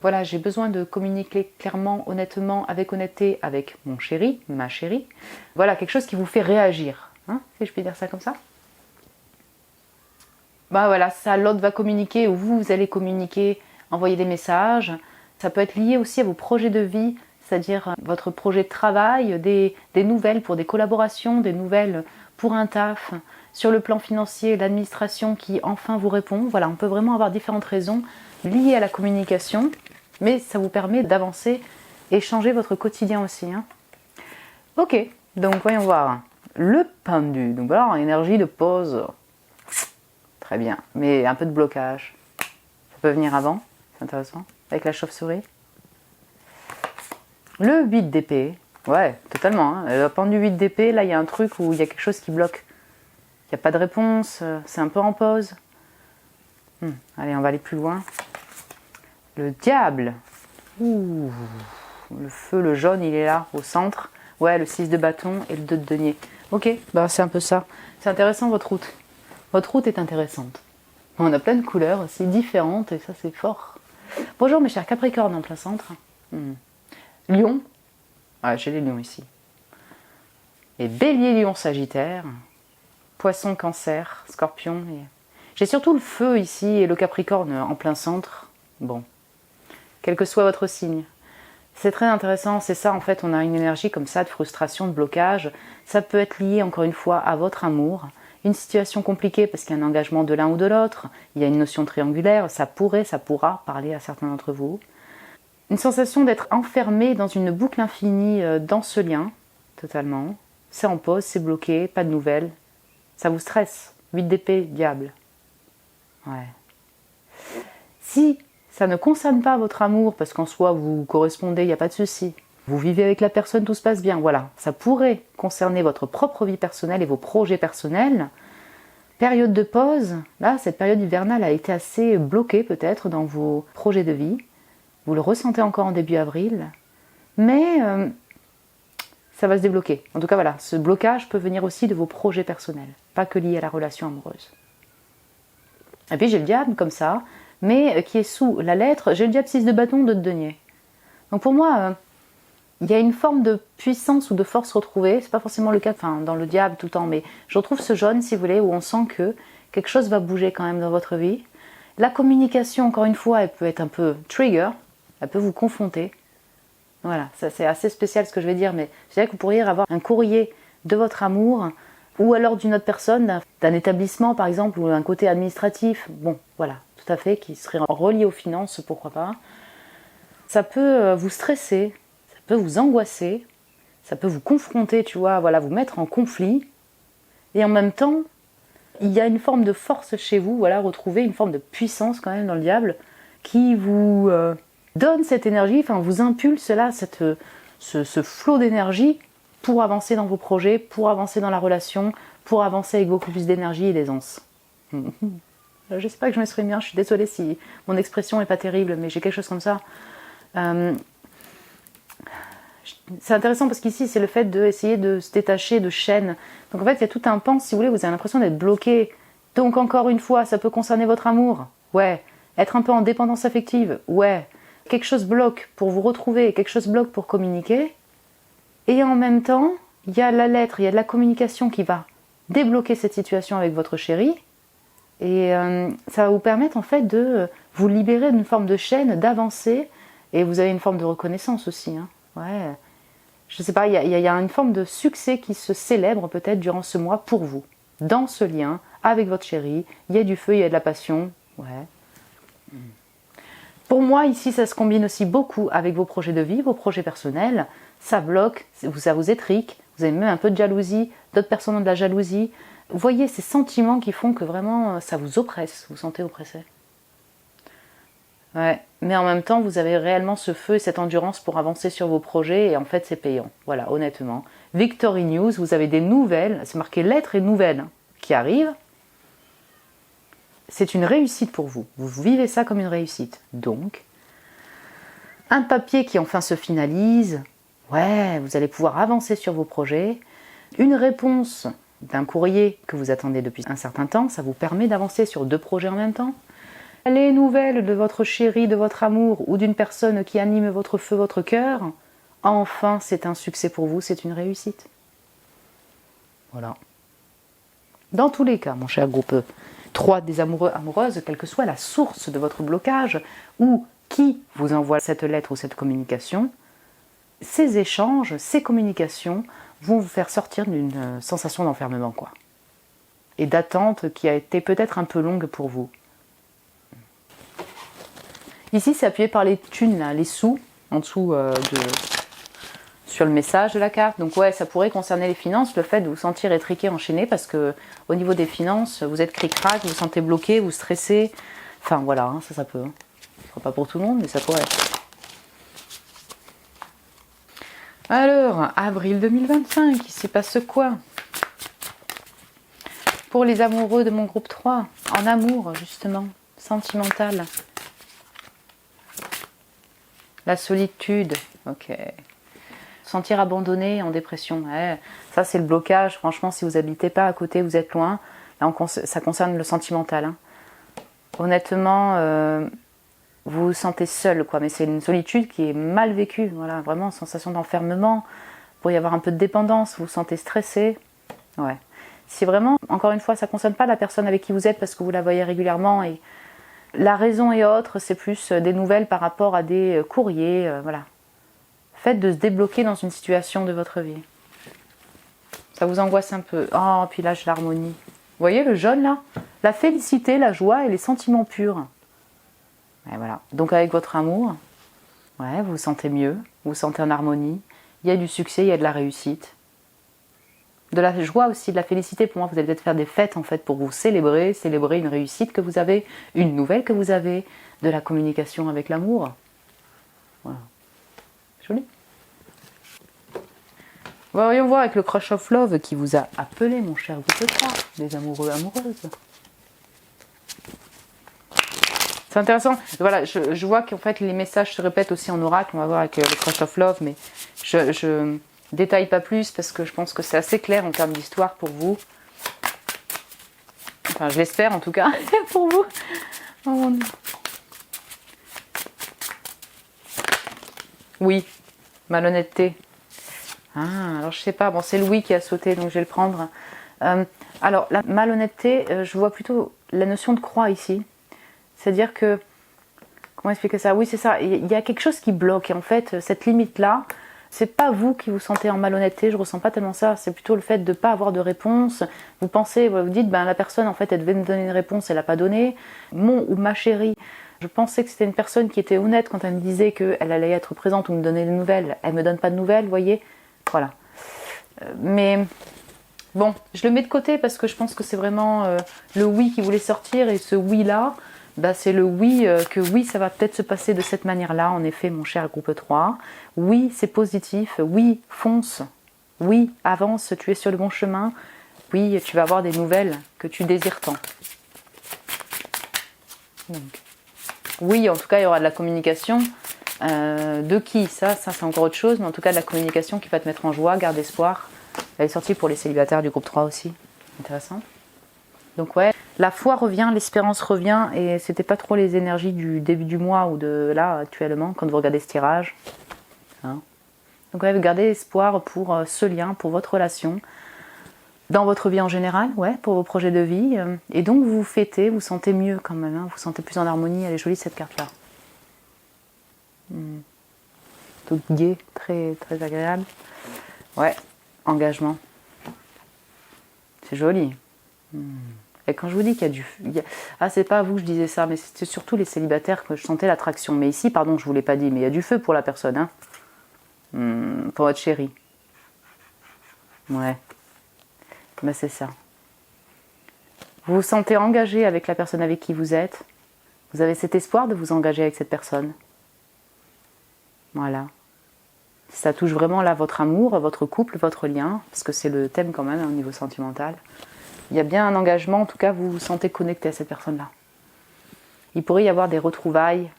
voilà, j'ai besoin de communiquer clairement, honnêtement, avec honnêteté, avec mon chéri, ma chérie. Voilà, quelque chose qui vous fait réagir, hein, si je puis dire ça comme ça. Bah voilà, ça, l'autre va communiquer, ou vous allez communiquer, envoyer des messages. Ça peut être lié aussi à vos projets de vie, c'est-à-dire votre projet de travail, des nouvelles pour des collaborations, des nouvelles pour un taf, sur le plan financier, l'administration qui enfin vous répond. Voilà, on peut vraiment avoir différentes raisons liées à la communication, mais ça vous permet d'avancer et changer votre quotidien aussi. Hein. Ok, donc voyons voir. Le pendu, donc voilà, énergie de pause. Très bien, mais un peu de blocage. Ça peut venir avant, c'est intéressant, avec la chauve-souris. Le 8 d'épée, ouais, totalement. Hein. Le pendu 8 d'épée, là, il y a un truc où il y a quelque chose qui bloque. Il n'y a pas de réponse, c'est un peu en pause. Allez, on va aller plus loin. Le diable. Ouh, le feu, le jaune, il est là, au centre. Ouais, le 6 de bâton et le 2 de denier. Ok, bah c'est un peu ça. C'est intéressant votre route. Votre route est intéressante. On a plein de couleurs aussi différentes et ça c'est fort. Bonjour mes chers Capricornes en plein centre. Lion. Ouais, j'ai les lions ici. Et Bélier, Lion, Sagittaire. Poisson, Cancer, Scorpion. Et... j'ai surtout le feu ici et le Capricorne en plein centre. Bon, quel que soit votre signe. C'est très intéressant, c'est ça en fait, on a une énergie comme ça de frustration, de blocage. Ça peut être lié encore une fois à votre amour. Une situation compliquée parce qu'il y a un engagement de l'un ou de l'autre. Il y a une notion triangulaire, ça pourra parler à certains d'entre vous. Une sensation d'être enfermé dans une boucle infinie dans ce lien, totalement. C'est en pause, c'est bloqué, pas de nouvelles. Ça vous stresse. 8 d'épée, diable. Ouais. Si ça ne concerne pas votre amour, parce qu'en soi vous correspondez, il n'y a pas de souci. Vous vivez avec la personne, tout se passe bien, voilà. Ça pourrait concerner votre propre vie personnelle et vos projets personnels. Période de pause, là, cette période hivernale a été assez bloquée peut-être dans vos projets de vie. Vous le ressentez encore en début avril, mais ça va se débloquer. En tout cas, voilà, ce blocage peut venir aussi de vos projets personnels, pas que lié à la relation amoureuse. Et puis j'ai le diable comme ça, mais qui est sous la lettre, j'ai le diable 6 de bâton, 2 de denier. Donc pour moi, il y a une forme de puissance ou de force retrouvée, c'est pas forcément le cas dans le diable tout le temps, mais je retrouve ce jaune si vous voulez, où on sent que quelque chose va bouger quand même dans votre vie. La communication, encore une fois, elle peut être un peu trigger, elle peut vous confronter. Voilà, ça c'est assez spécial ce que je vais dire, mais je dirais que vous pourriez avoir un courrier de votre amour, ou alors d'une autre personne, d'un établissement par exemple, ou un côté administratif, bon, voilà, tout à fait, qui serait relié aux finances, pourquoi pas. Ça peut vous stresser, ça peut vous angoisser, ça peut vous confronter, tu vois, voilà, vous mettre en conflit, et en même temps, il y a une forme de force chez vous, voilà, retrouver une forme de puissance quand même dans le diable, qui vous donne cette énergie, enfin vous impulse là, ce flot d'énergie pour avancer dans vos projets, pour avancer dans la relation, pour avancer avec beaucoup plus d'énergie et d'aisance. Je sais pas que je m'exprime bien, je suis désolée si mon expression n'est pas terrible, mais j'ai quelque chose comme ça. C'est intéressant parce qu'ici, c'est le fait d'essayer de se détacher de chaînes. Donc en fait, il y a tout un pan, si vous voulez, vous avez l'impression d'être bloqué. Donc encore une fois, ça peut concerner votre amour. Ouais. Être un peu en dépendance affective. Ouais. Quelque chose bloque pour vous retrouver, quelque chose bloque pour communiquer. Et en même temps, il y a la lettre, il y a de la communication qui va débloquer cette situation avec votre chéri. Et ça va vous permettre en fait de vous libérer d'une forme de chaîne, d'avancer. Et vous avez une forme de reconnaissance aussi. Hein. Ouais. Je sais pas, il y a une forme de succès qui se célèbre peut-être durant ce mois pour vous. Dans ce lien, avec votre chéri, il y a du feu, il y a de la passion. Ouais. Pour moi, ici, ça se combine aussi beaucoup avec vos projets de vie, vos projets personnels. Ça bloque, ça vous étrique, vous avez même un peu de jalousie, d'autres personnes ont de la jalousie. Vous voyez ces sentiments qui font que vraiment ça vous oppresse, vous vous sentez oppressé. Ouais, mais en même temps, vous avez réellement ce feu et cette endurance pour avancer sur vos projets et en fait, c'est payant. Voilà, honnêtement. Victory News, vous avez des nouvelles, c'est marqué lettres et nouvelles qui arrivent. C'est une réussite pour vous. Vous vivez ça comme une réussite. Donc, un papier qui enfin se finalise. Ouais, vous allez pouvoir avancer sur vos projets. Une réponse d'un courrier que vous attendez depuis un certain temps. Ça vous permet d'avancer sur 2 projets en même temps. Les nouvelles de votre chéri, de votre amour ou d'une personne qui anime votre feu, votre cœur, enfin, c'est un succès pour vous, c'est une réussite. Voilà. Dans tous les cas, mon cher groupe 3 des amoureux, amoureuses, quelle que soit la source de votre blocage ou qui vous envoie cette lettre ou cette communication, ces échanges, ces communications vont vous faire sortir d'une sensation d'enfermement, quoi. Et d'attente qui a été peut-être un peu longue pour vous. Ici, c'est appuyé par les thunes, là, les sous, en dessous sur le message de la carte. Donc ouais, ça pourrait concerner les finances, le fait de vous sentir étriqué, enchaîné, parce que au niveau des finances, vous êtes cric-crac, vous vous sentez bloqué, vous stressez. Enfin voilà, hein, ça peut. Hein. Ce sera pas pour tout le monde, mais ça pourrait. Alors, avril 2025, il se passe quoi? Pour les amoureux de mon groupe 3, en amour justement, sentimental. La solitude, ok. Sentir abandonné, en dépression, ouais. Ça c'est le blocage. Franchement, si vous n'habitez pas à côté, vous êtes loin. Là, ça concerne le sentimental. Hein. Honnêtement, vous vous sentez seul, quoi. Mais c'est une solitude qui est mal vécue. Voilà, vraiment, sensation d'enfermement. Il pourrait y avoir un peu de dépendance. Vous vous sentez stressé. Ouais. Si vraiment, encore une fois, ça ne concerne pas la personne avec qui vous êtes parce que vous la voyez régulièrement et la raison est autre, c'est plus des nouvelles par rapport à des courriers, voilà. Faites de se débloquer dans une situation de votre vie. Ça vous angoisse un peu. Oh, puis là, j'ai l'harmonie. Vous voyez le jaune là? La félicité, la joie et les sentiments purs. Et voilà. Donc avec votre amour, ouais, vous vous sentez mieux, vous vous sentez en harmonie. Il y a du succès, il y a de la réussite. De la joie aussi, de la félicité. Pour moi, vous allez peut-être faire des fêtes en fait pour vous célébrer une réussite que vous avez, une nouvelle que vous avez, de la communication avec l'amour. Voilà. Joli. Voyons voir avec le Crush of Love qui vous a appelé, mon cher groupe 3, des amoureux, amoureuses. C'est intéressant. Voilà, je vois qu'en fait les messages se répètent aussi en oracle. On va voir avec le Crush of Love, mais je détaille pas plus parce que je pense que c'est assez clair en termes d'histoire pour vous. Enfin, je l'espère en tout cas pour vous. Oh mon Dieu. Oui, malhonnêteté. Ah, alors je sais pas. Bon, c'est Louis qui a sauté, donc je vais le prendre. Alors, la malhonnêteté, je vois plutôt la notion de croix ici. C'est-à-dire que... Comment expliquer ça? Oui, c'est ça. Il y a quelque chose qui bloque. Et en fait, cette limite-là, c'est pas vous qui vous sentez en malhonnêteté. Je ressens pas tellement ça. C'est plutôt le fait de ne pas avoir de réponse. Vous pensez, vous dites, ben la personne, en fait, elle devait me donner une réponse, elle n'a pas donné. Mon ou ma chérie, je pensais que c'était une personne qui était honnête quand elle me disait qu'elle allait être présente ou me donner des nouvelles. Elle me donne pas de nouvelles, vous voyez? Voilà. Mais... Bon, je le mets de côté parce que je pense que c'est vraiment le oui qui voulait sortir et ce oui-là, bah, c'est le oui que oui, ça va peut-être se passer de cette manière-là, en effet, mon cher groupe 3. Oui, c'est positif. Oui, fonce. Oui, avance, tu es sur le bon chemin. Oui, tu vas avoir des nouvelles que tu désires tant. Donc, oui, en tout cas, il y aura de la communication. De qui? Ça c'est encore autre chose, mais en tout cas de la communication qui va te mettre en joie, garde espoir. Elle est sortie pour les célibataires du groupe 3 aussi. Intéressant. Donc ouais, la foi revient, l'espérance revient, et c'était pas trop les énergies du début du mois ou de là actuellement, quand vous regardez ce tirage. Hein. Donc ouais, vous gardez espoir pour ce lien, pour votre relation, dans votre vie en général, ouais, pour vos projets de vie. Et donc vous vous fêtez, vous sentez mieux quand même, hein, vous sentez plus en harmonie. Elle est jolie cette carte-là. Toute gaie, très, très agréable. Ouais. Engagement. C'est joli. Et quand je vous dis qu'il y a du... Ah, c'est pas à vous que je disais ça, mais c'était surtout les célibataires que je sentais l'attraction. Mais ici, pardon, je vous l'ai pas dit, mais il y a du feu pour la personne. Hein. Pour votre chérie. Ouais. Ben, c'est ça. Vous vous sentez engagé avec la personne avec qui vous êtes. Vous avez cet espoir de vous engager avec cette personne. Voilà. Ça touche vraiment là votre amour, votre couple, votre lien, parce que c'est le thème quand même au niveau sentimental. Il y a bien un engagement, en tout cas vous vous sentez connecté à cette personne-là. Il pourrait y avoir des retrouvailles,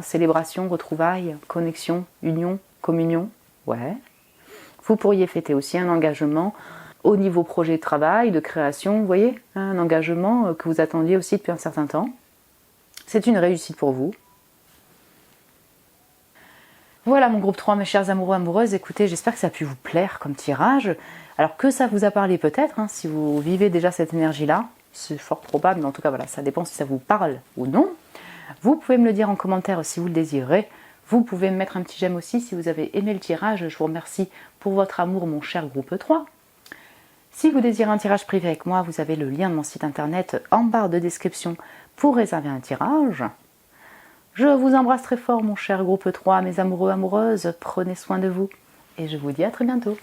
célébration, retrouvailles, connexion, union, communion. Ouais. Vous pourriez fêter aussi un engagement au niveau projet de travail, de création, vous voyez, un engagement que vous attendiez aussi depuis un certain temps. C'est une réussite pour vous. Voilà mon groupe 3, mes chers amoureux, amoureuses. Écoutez, j'espère que ça a pu vous plaire comme tirage. Alors que ça vous a parlé peut-être, si vous vivez déjà cette énergie-là, c'est fort probable, mais en tout cas voilà, ça dépend si ça vous parle ou non. Vous pouvez me le dire en commentaire si vous le désirez. Vous pouvez me mettre un petit j'aime aussi si vous avez aimé le tirage. Je vous remercie pour votre amour, mon cher groupe 3. Si vous désirez un tirage privé avec moi, vous avez le lien de mon site internet en barre de description pour réserver un tirage. Je vous embrasse très fort, mon cher groupe 3, mes amoureux, amoureuses. Prenez soin de vous et je vous dis à très bientôt.